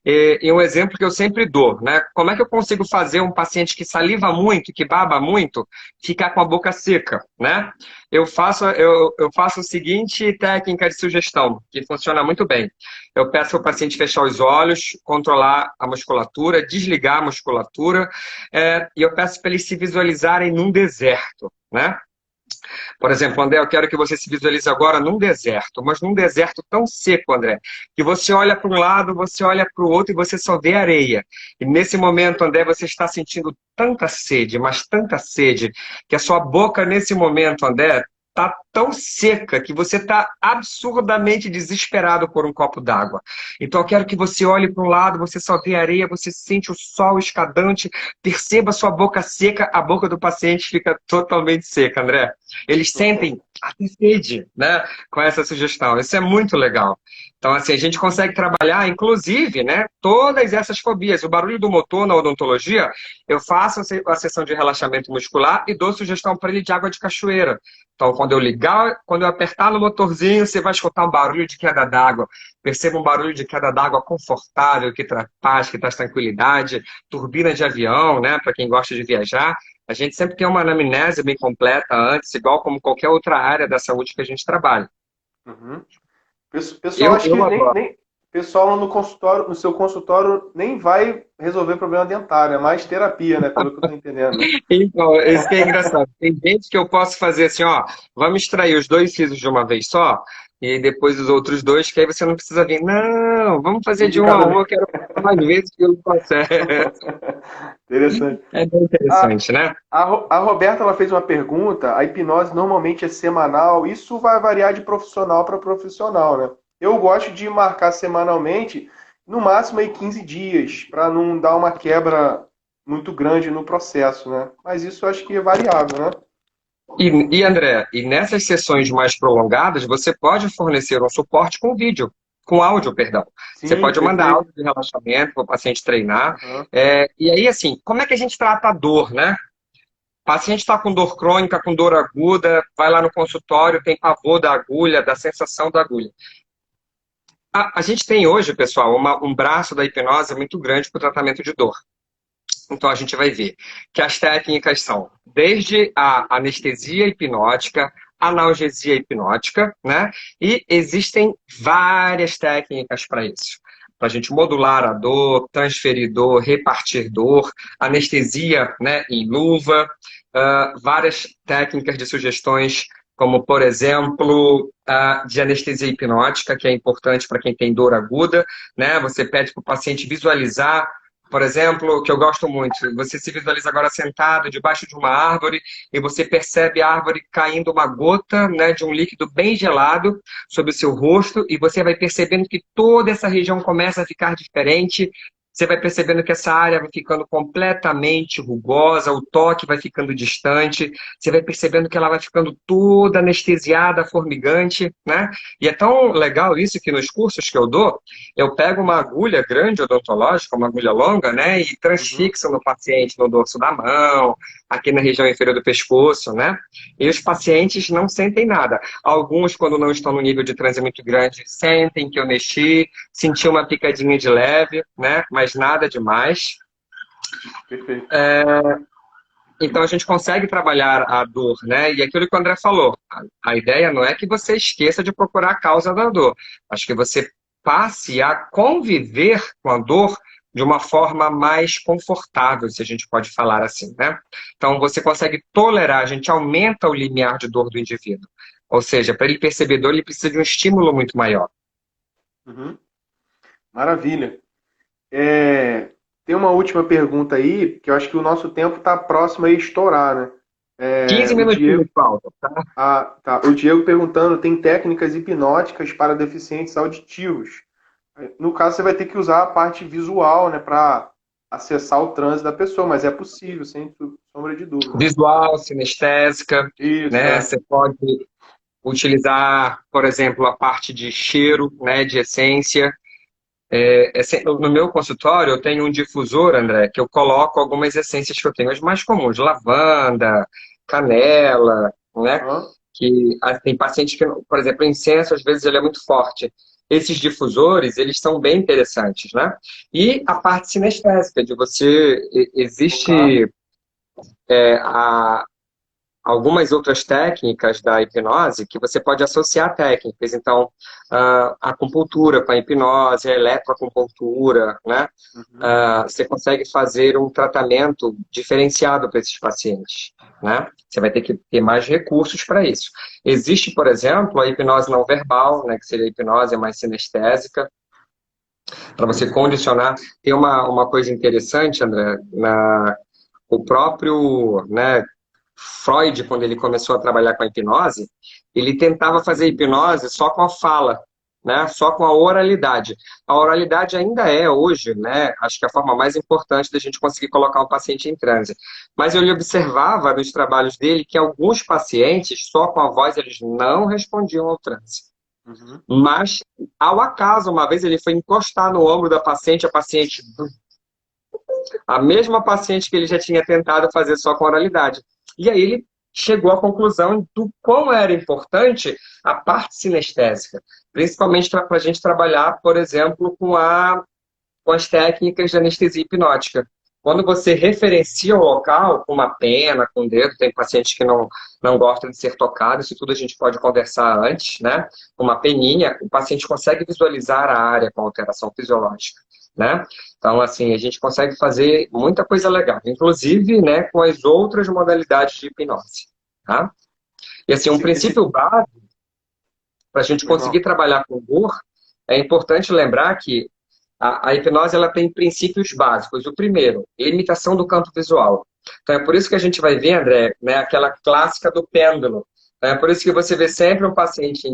E um exemplo que eu sempre dou, né, como é que eu consigo fazer um paciente que saliva muito, que baba muito, ficar com a boca seca, né? Eu faço a seguinte técnica de sugestão, que funciona muito bem. Eu peço ao paciente fechar os olhos, controlar a musculatura, desligar a musculatura, e eu peço para eles se visualizarem num deserto, né? Por exemplo, André, eu quero que você se visualize agora num deserto, mas num deserto tão seco, André, que você olha para um lado, você olha para o outro e você só vê areia. E nesse momento, André, você está sentindo tanta sede, mas tanta sede, que a sua boca, nesse momento, André, está tão seca que você está absurdamente desesperado por um copo d'água. Então eu quero que você olhe para um lado, você só vê areia, você sente o sol escadante, perceba sua boca seca, a boca do paciente fica totalmente seca, André. Eles sentem até sede, né, com essa sugestão. Isso é muito legal. Então, assim, a gente consegue trabalhar, inclusive, né, todas essas fobias. O barulho do motor na odontologia, eu faço a sessão de relaxamento muscular e dou sugestão para ele de água de cachoeira. Então, quando eu ligar, quando eu apertar no motorzinho, você vai escutar um barulho de queda d'água. Perceba um barulho de queda d'água confortável, que traz paz, que traz tranquilidade. Turbina de avião, né, para quem gosta de viajar. A gente sempre tem uma anamnese bem completa antes, igual como qualquer outra área da saúde que a gente trabalha. Uhum. Pessoal, acho que Eu adoro. pessoal no consultório, no seu consultório nem vai resolver problema dentário, é mais terapia, né? Pelo que eu tô entendendo. Então, isso que é engraçado. Tem gente que eu posso fazer assim, ó, vamos extrair os 2 sisos de uma vez só, e depois os outros 2, que aí você não precisa vir. Não, vamos fazer Um de de um a cada um, vez. eu quero mais vezes que eu consegue. Interessante. É bem A, interessante, né? a Roberta ela fez uma pergunta. A hipnose normalmente é semanal. Isso vai variar de profissional para profissional, né? Eu gosto de marcar semanalmente, no máximo aí 15 dias, para não dar uma quebra muito grande no processo, né? Mas isso eu acho que é variável, né? André, e nessas sessões mais prolongadas, você pode fornecer um suporte com vídeo, com áudio, perdão. Você Sim, pode mandar perfeito. áudio de relaxamento para o paciente treinar. Aham. E aí, assim, como é que a gente trata a dor, né? O paciente está com dor crônica, com dor aguda, vai lá no consultório, tem pavor da agulha, da sensação da agulha. A gente tem hoje, pessoal, um braço da hipnose muito grande para o tratamento de dor. Então a gente vai ver que as técnicas são desde a anestesia hipnótica, analgesia hipnótica, né? E existem várias técnicas para isso. Para a gente modular a dor, transferir dor, repartir dor, anestesia, né, em luva, várias técnicas de sugestões, como, por exemplo, de anestesia hipnótica, que é importante para quem tem dor aguda, né? Você pede para o paciente visualizar, por exemplo, que eu gosto muito, você se visualiza agora sentado debaixo de uma árvore e você percebe a árvore caindo uma gota, né, de um líquido bem gelado sobre o seu rosto e você vai percebendo que toda essa região começa a ficar diferente. Você vai percebendo que essa área vai ficando completamente rugosa, o toque vai ficando distante, você vai percebendo que ela vai ficando toda anestesiada, formigante, né? E é tão legal isso que nos cursos que eu dou, eu pego uma agulha grande odontológica, uma agulha longa, né? E Uhum. transfixo no paciente no dorso da mão, aqui na região inferior do pescoço, né? E os pacientes não sentem nada. Alguns, quando não estão no nível de transe muito grande, sentem que eu mexi, senti uma picadinha de leve, né? Mas nada demais. Perfeito. Então a gente consegue trabalhar a dor, né? E aquilo que o André falou, a ideia não é que você esqueça de procurar a causa da dor. Acho que você passe a conviver com a dor de uma forma mais confortável, se a gente pode falar assim, né? Então, você consegue tolerar, a gente aumenta o limiar de dor do indivíduo. Ou seja, para ele perceber dor, ele precisa de um estímulo muito maior. Uhum. Maravilha. Tem uma última pergunta aí, que eu acho que o nosso tempo está próximo a estourar, né? 15 O Diego, minutinhos, Paulo, tá? tá. O Diego perguntando, tem técnicas hipnóticas para deficientes auditivos? No caso, você vai ter que usar a parte visual, né, para acessar o transe da pessoa, mas é possível, sem sombra de dúvida. Visual, sinestésica, Isso, né? Você pode utilizar, por exemplo, a parte de cheiro, né, de essência. No meu consultório, eu tenho um difusor, André, que eu coloco algumas essências que eu tenho, as mais comuns, lavanda, canela, né? Aham. Tem pacientes que, por exemplo, incenso, às vezes ele é muito forte. Esses difusores, eles são bem interessantes, né? E a parte sinestésica, de você, Tocar. existe a algumas outras técnicas da hipnose que você pode associar técnicas. Então, a acupuntura com a hipnose, a eletroacupuntura, né? Uhum. Você consegue fazer um tratamento diferenciado para esses pacientes, né? Você vai ter que ter mais recursos para isso. Existe, por exemplo, a hipnose não verbal, né? Que seria a hipnose mais sinestésica, para você condicionar. Tem uma coisa interessante, André, o próprio, né, Freud, quando ele começou a trabalhar com a hipnose, ele tentava fazer hipnose só com a fala, né? Só com a oralidade. A oralidade ainda é hoje, né? Acho que a forma mais importante da gente conseguir colocar um paciente em transe. Mas eu observava nos trabalhos dele que alguns pacientes, só com a voz, eles não respondiam ao transe. Uhum. Mas, ao acaso, uma vez ele foi encostar no ombro da paciente, a mesma paciente que ele já tinha tentado fazer só com oralidade. E aí ele chegou à conclusão do quão era importante a parte sinestésica, principalmente para a gente trabalhar, por exemplo, com as técnicas de anestesia hipnótica. Quando você referencia o local com uma pena, com o dedo, tem pacientes que não gostam de ser tocados, isso tudo a gente pode conversar antes, né? Com uma peninha, o paciente consegue visualizar a área com alteração fisiológica, né? Então, assim, a gente consegue fazer muita coisa legal, inclusive, né, com as outras modalidades de hipnose, tá? E, assim, um Esse... princípio básico para a gente Pois conseguir não. trabalhar com dor, é importante lembrar que a hipnose ela tem princípios básicos. O primeiro, limitação do campo visual. Então é por isso que a gente vai ver, André, né, aquela clássica do pêndulo. É por isso que você vê sempre um paciente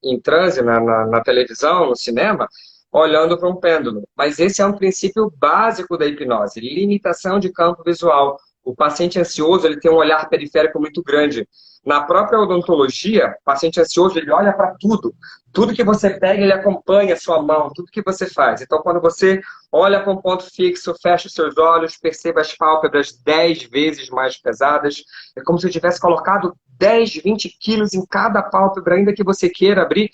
em transe na televisão, no cinema, olhando para um pêndulo. Mas esse é um princípio básico da hipnose, limitação de campo visual. O paciente ansioso ele tem um olhar periférico muito grande. Na própria odontologia, o paciente ansioso ele olha para tudo. Tudo que você pega, ele acompanha a sua mão, tudo que você faz. Então, quando você olha para um ponto fixo, fecha os seus olhos, perceba as pálpebras 10 vezes mais pesadas. É como se eu tivesse colocado 10, 20 quilos em cada pálpebra, ainda que você queira abrir.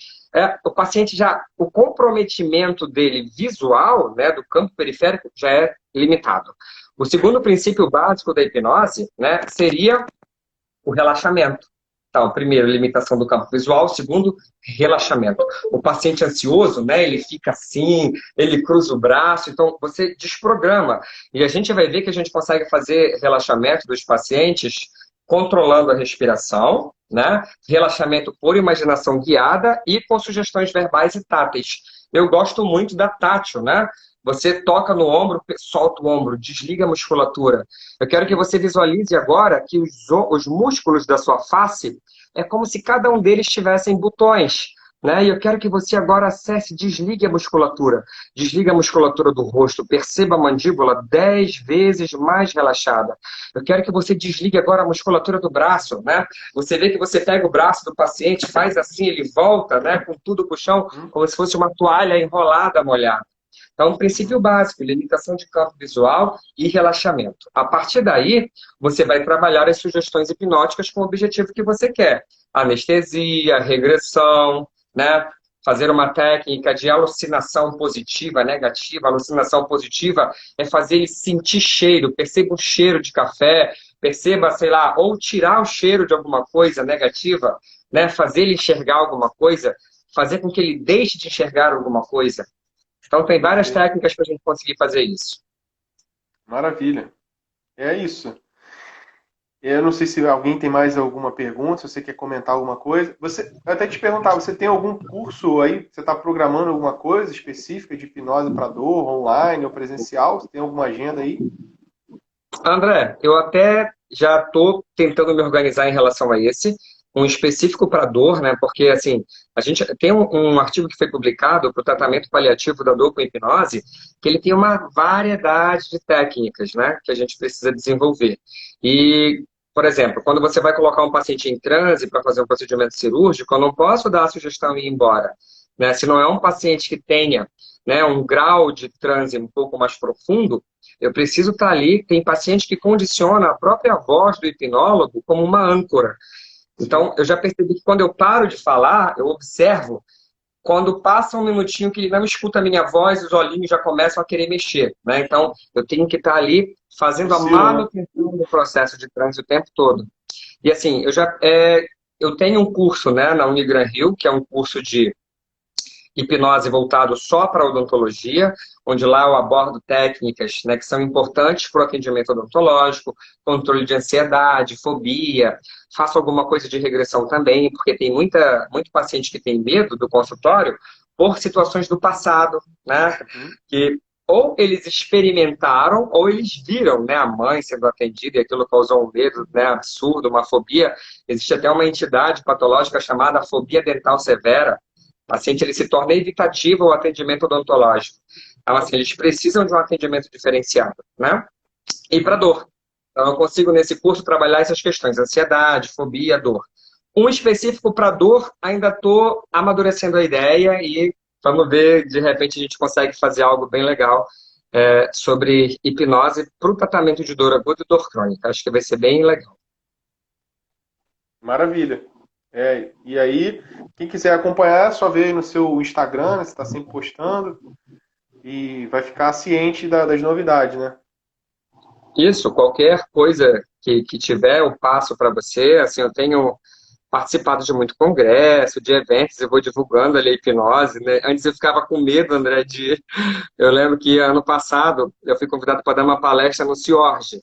O paciente já, o comprometimento dele visual, né, do campo periférico, já é limitado. O segundo princípio básico da hipnose, né, seria o relaxamento. Então, primeiro, limitação do campo visual. Segundo, relaxamento. O paciente ansioso, né, ele fica assim, ele cruza o braço, então você desprograma. E a gente vai ver que a gente consegue fazer relaxamento dos pacientes controlando a respiração, né? Relaxamento por imaginação guiada e com sugestões verbais e táteis. Eu gosto muito da tátil, né? Você toca no ombro, solta o ombro, desliga a musculatura. Eu quero que você visualize agora que os músculos da sua face é como se cada um deles tivessem botões, né? E eu quero que você agora acesse, desligue a musculatura. Desliga a musculatura do rosto, perceba a mandíbula 10 vezes mais relaxada. Eu quero que você desligue agora a musculatura do braço, né? Você vê que você pega o braço do paciente, faz assim, ele volta, né? Com tudo pro chão, Uhum. como se fosse uma toalha enrolada, molhada. Então, um princípio básico, limitação de campo visual e relaxamento. A partir daí, você vai trabalhar as sugestões hipnóticas com o objetivo que você quer. Anestesia, regressão, né? Fazer uma técnica de alucinação positiva, negativa. Alucinação positiva é fazer ele sentir cheiro, perceba o cheiro de café, perceba, sei lá, ou tirar o cheiro de alguma coisa negativa, né? Fazer ele enxergar alguma coisa. fazer com que ele deixe de enxergar alguma coisa. Então, tem várias técnicas para a gente conseguir fazer isso. Maravilha. É isso. Eu não sei se alguém tem mais alguma pergunta, se você quer comentar alguma coisa. Eu até te perguntar, você tem algum curso aí? Você está programando alguma coisa específica de hipnose para dor, online ou presencial? Você tem alguma agenda aí? André, eu até já estou tentando me organizar em relação a esse, um específico para dor, né? Porque, assim, a gente tem um artigo que foi publicado para o tratamento paliativo da dor com hipnose, que ele tem uma variedade de técnicas, né? Que a gente precisa desenvolver. E, por exemplo, quando você vai colocar um paciente em transe para fazer um procedimento cirúrgico, eu não posso dar a sugestão de ir embora, né? Se não é um paciente que tenha, né, um grau de transe um pouco mais profundo, eu preciso estar ali. Tem paciente que condiciona a própria voz do hipnólogo como uma âncora. Então, eu já percebi que quando eu paro de falar, eu observo, quando passa um minutinho que ele não escuta a minha voz, os olhinhos já começam a querer mexer, né? Então, eu tenho que estar ali fazendo a Possível, né? manutenção do processo de transe o tempo todo. E assim, eu tenho um curso, né, na Unigran Rio, que é um curso de hipnose voltado só para a odontologia, onde lá eu abordo técnicas, né, que são importantes para o atendimento odontológico, controle de ansiedade, fobia, faço alguma coisa de regressão também, porque tem muito paciente que tem medo do consultório por situações do passado, né, Uhum. que ou eles experimentaram, ou eles viram, né, a mãe sendo atendida e aquilo causou um medo, né, absurdo, uma fobia. Existe até uma entidade patológica chamada fobia dental severa. O paciente ele se torna evitativo ao atendimento odontológico. Então, assim, eles precisam de um atendimento diferenciado, né? E para Uhum. dor. Então, eu consigo, nesse curso, trabalhar essas questões: ansiedade, fobia, dor. Um específico para dor, ainda estou amadurecendo a ideia e vamos ver, de repente, a gente consegue fazer algo bem legal sobre hipnose para o tratamento de dor aguda e dor crônica. Acho que vai ser bem legal. Maravilha. E aí, quem quiser acompanhar, é só ver aí no seu Instagram, né? Você está sempre postando e vai ficar ciente das novidades, né? Isso, qualquer coisa que tiver, eu passo para você. Assim, eu tenho participado de muito congresso, de eventos, eu vou divulgando ali a hipnose, né? Antes eu ficava com medo, André, de... Eu lembro que ano passado eu fui convidado para dar uma palestra no CIORG,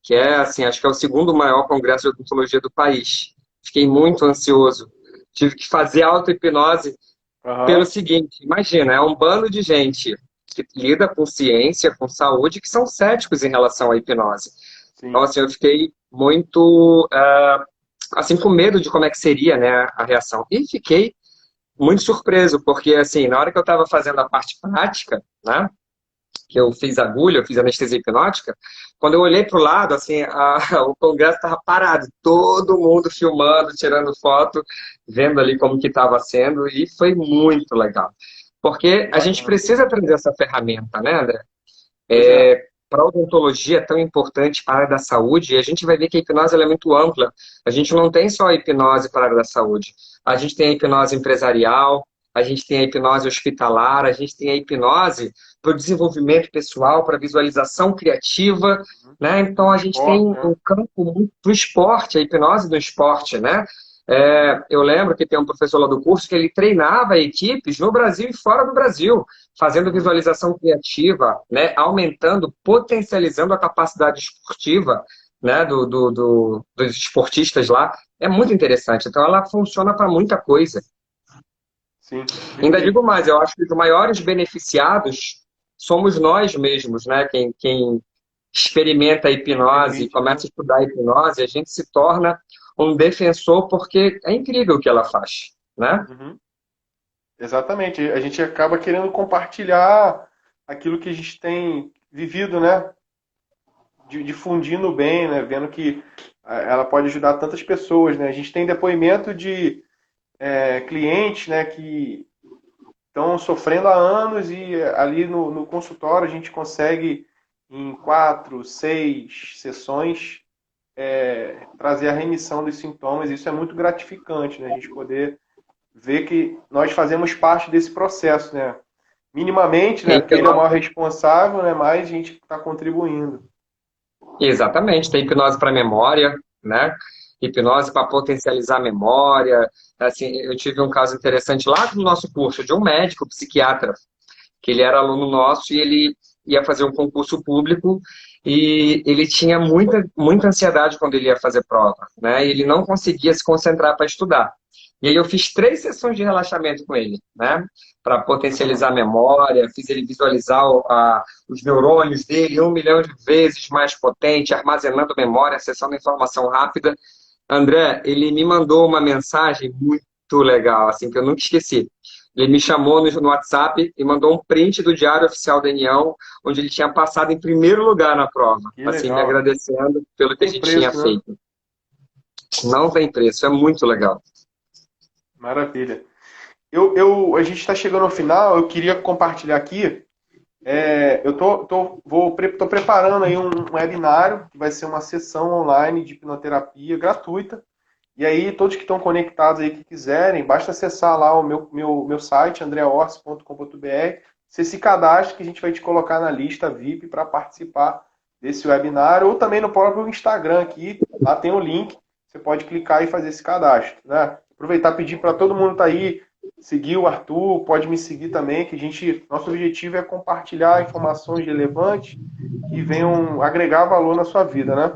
que é, assim, acho que é o segundo maior congresso de odontologia do país. Fiquei muito ansioso. Tive que fazer auto-hipnose pelo Aham, seguinte: imagina, é um bando de gente que lida com ciência, com saúde, que são céticos em relação à hipnose. Então, sim. assim, eu fiquei muito, assim, com medo de como é que seria, né, a reação. E fiquei muito surpreso, porque, assim, na hora que eu estava fazendo a parte prática, né, que eu fiz agulha, eu fiz anestesia hipnótica, quando eu olhei para o lado, assim, o congresso estava parado, todo mundo filmando, tirando foto, vendo ali como que estava sendo, e foi muito legal. Porque Que a gente bacana. precisa trazer essa ferramenta, né, André? Pois é. Para a odontologia é tão importante para a área da saúde, e a gente vai ver que a hipnose ela é muito ampla. A gente não tem só a hipnose para a área da saúde. A gente tem a hipnose empresarial, a gente tem a hipnose hospitalar, a gente tem a hipnose para o desenvolvimento pessoal, para a visualização criativa, Uhum. né? Então a gente tem Esporte, né? um campo muito para o esporte, a hipnose do esporte, né? Eu lembro que tem um professor lá do curso que ele treinava equipes no Brasil e fora do Brasil, fazendo Uhum. visualização criativa, né, aumentando, potencializando a capacidade esportiva, né, dos esportistas lá. É muito interessante. Então, ela funciona para muita coisa. Sim, Ainda digo perfeito. mais, eu acho que os maiores beneficiados somos nós mesmos, né? Quem experimenta a Quem hipnose, permite, né? começa a estudar a hipnose, a gente se torna um defensor porque é incrível o que ela faz, né? Uhum. Exatamente. A gente acaba querendo compartilhar aquilo que a gente tem vivido, né? Difundindo bem, né? Vendo que ela pode ajudar tantas pessoas, né? A gente tem depoimento de clientes, né? Que estão sofrendo há anos e ali no consultório a gente consegue em 4, 6 sessões trazer a remissão dos sintomas. Isso é muito gratificante, né? A gente poder ver que nós fazemos parte desse processo, né? Minimamente, A né? Porque ele é o hipnose, maior responsável, né? Mas a gente está contribuindo. exatamente, tem hipnose para memória, né? hipnose para potencializar a memória. Assim, eu tive um caso interessante lá no nosso curso de um médico psiquiatra, que ele era aluno nosso e ele ia fazer um concurso público e ele tinha muita ansiedade quando ele ia fazer prova, né? E ele não conseguia se concentrar para estudar. E aí eu fiz 3 sessões de relaxamento com ele, né? Para potencializar a memória, fiz ele visualizar os neurônios dele 1 milhão de vezes mais potente, armazenando memória, acessando informação rápida. André, ele me mandou uma mensagem muito legal, assim, que eu nunca esqueci. Ele me chamou no WhatsApp e mandou um print do Diário Oficial da União, onde ele tinha passado em primeiro lugar na prova. Que Assim, me legal. agradecendo pelo que a Tem gente tinha preço, né? feito. Não tem preço, é muito legal. Maravilha. A gente está chegando ao final, eu queria compartilhar aqui. Eu tô preparando aí um webinário, que vai ser uma sessão online de hipnoterapia gratuita. E aí, todos que estão conectados aí que quiserem, basta acessar lá o meu site, andreaorsi.com.br. Você se cadastra que a gente vai te colocar na lista VIP para participar desse webinário, ou também no próprio Instagram aqui, lá tem o link, você pode clicar e fazer esse cadastro, né? Aproveitar e pedir para todo mundo estar aí, seguir o Arthur, pode me seguir também, que nosso objetivo é compartilhar informações relevantes que venham agregar valor na sua vida, né?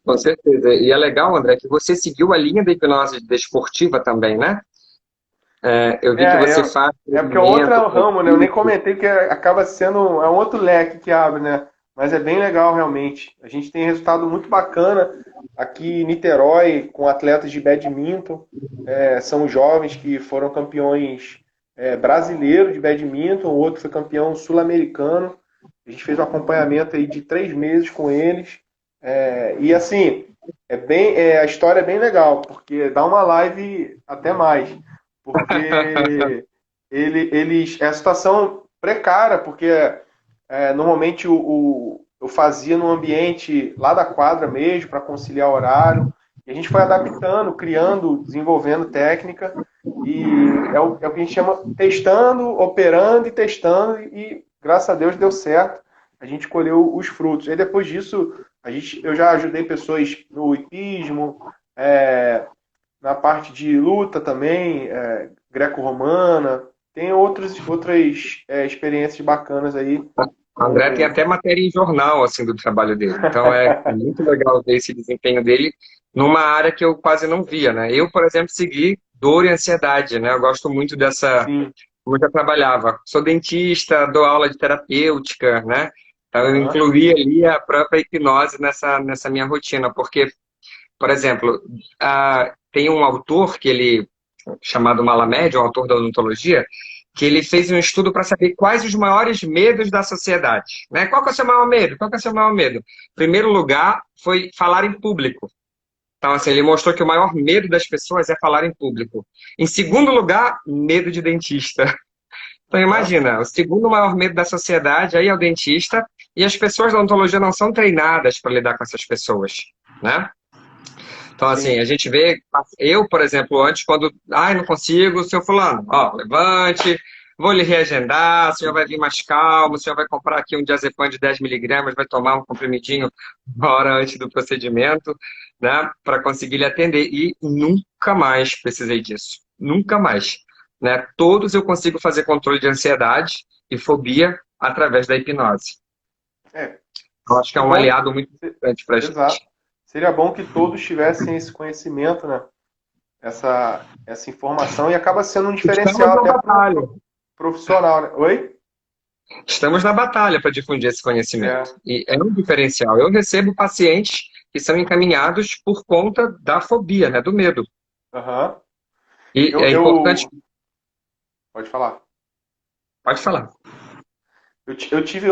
Com certeza. E é legal, André, que você seguiu a linha da hipnose desportiva também, né? Eu vi que você faz Porque é outro treinamento. ramo, né? Eu nem comentei que acaba sendo um outro leque que abre, né? Mas é bem legal, realmente. A gente tem resultado muito bacana aqui em Niterói com atletas de badminton. São jovens que foram campeões brasileiros de badminton, o outro foi campeão sul-americano. A gente fez um acompanhamento aí de 3 meses com eles. E assim, a história é bem legal, porque dá uma live até mais. Porque é a situação precária, porque normalmente eu fazia no ambiente lá da quadra mesmo, para conciliar o horário, e a gente foi adaptando, criando, desenvolvendo técnica, e é o que a gente chama testando, operando e testando, e graças a Deus deu certo, a gente colheu os frutos. E depois disso, eu já ajudei pessoas no hipismo, na parte de luta também, greco-romana. Tem outras experiências bacanas aí. O André tem até matéria em jornal, assim, do trabalho dele. Então é muito legal ver esse desempenho dele numa área que eu quase não via, né? Eu, por exemplo, segui dor e ansiedade, né? Eu gosto muito dessa... Sim. Como eu já trabalhava. Sou dentista, dou aula de terapêutica, né? Então eu incluí ali a própria hipnose nessa minha rotina, porque, por exemplo, tem um autor chamado Malamed, um autor da odontologia, que ele fez um estudo para saber quais os maiores medos da sociedade, né? Qual que é o seu maior medo? Qual que é o seu maior medo? Primeiro lugar foi falar em público. Então, assim, ele mostrou que o maior medo das pessoas é falar em público. Em segundo lugar, medo de dentista. Então, imagina, o segundo maior medo da sociedade aí é o dentista, e as pessoas da odontologia não são treinadas para lidar com essas pessoas, né? Então, assim, a gente vê... Eu, por exemplo, antes, quando... não consigo, seu fulano, levante, vou lhe reagendar, o senhor vai vir mais calmo, o senhor vai comprar aqui um diazepam de 10 miligramas, vai tomar um comprimidinho 1 hora antes do procedimento, né? Para conseguir lhe atender. E nunca mais precisei disso. Nunca mais. Né? Todos eu consigo fazer controle de ansiedade e fobia através da hipnose. Eu acho que é um aliado muito importante para a gente. Exato. Seria bom que todos tivessem esse conhecimento, né? Essa informação, e acaba sendo um diferencial até para o profissional, né? Oi? Estamos na batalha para difundir esse conhecimento. E é um diferencial. Eu recebo pacientes que são encaminhados por conta da fobia, né? Do medo. E é importante... Pode falar. Pode falar. Eu tive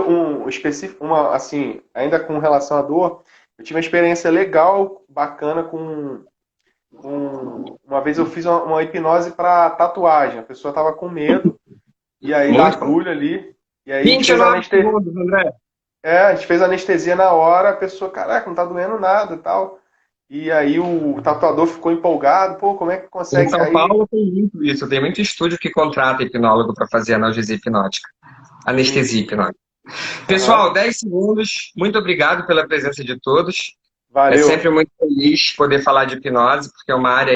assim, ainda com relação à dor, eu tive uma experiência legal, bacana uma vez eu fiz uma hipnose para tatuagem. A pessoa estava com medo, e aí da agulha ali, e aí 29 segundos, André. a gente fez anestesia na hora, a pessoa, caraca, não tá doendo nada e tal. E aí o tatuador ficou empolgado, pô, como é que consegue? Em São Paulo tem muito isso, tem muito estúdio que contrata hipnólogo para fazer analgesia hipnótica. Anestesia hipnótica. Pessoal, 10 segundos. Muito obrigado pela presença de todos. É Valeu. sempre muito feliz poder falar de hipnose, porque é uma área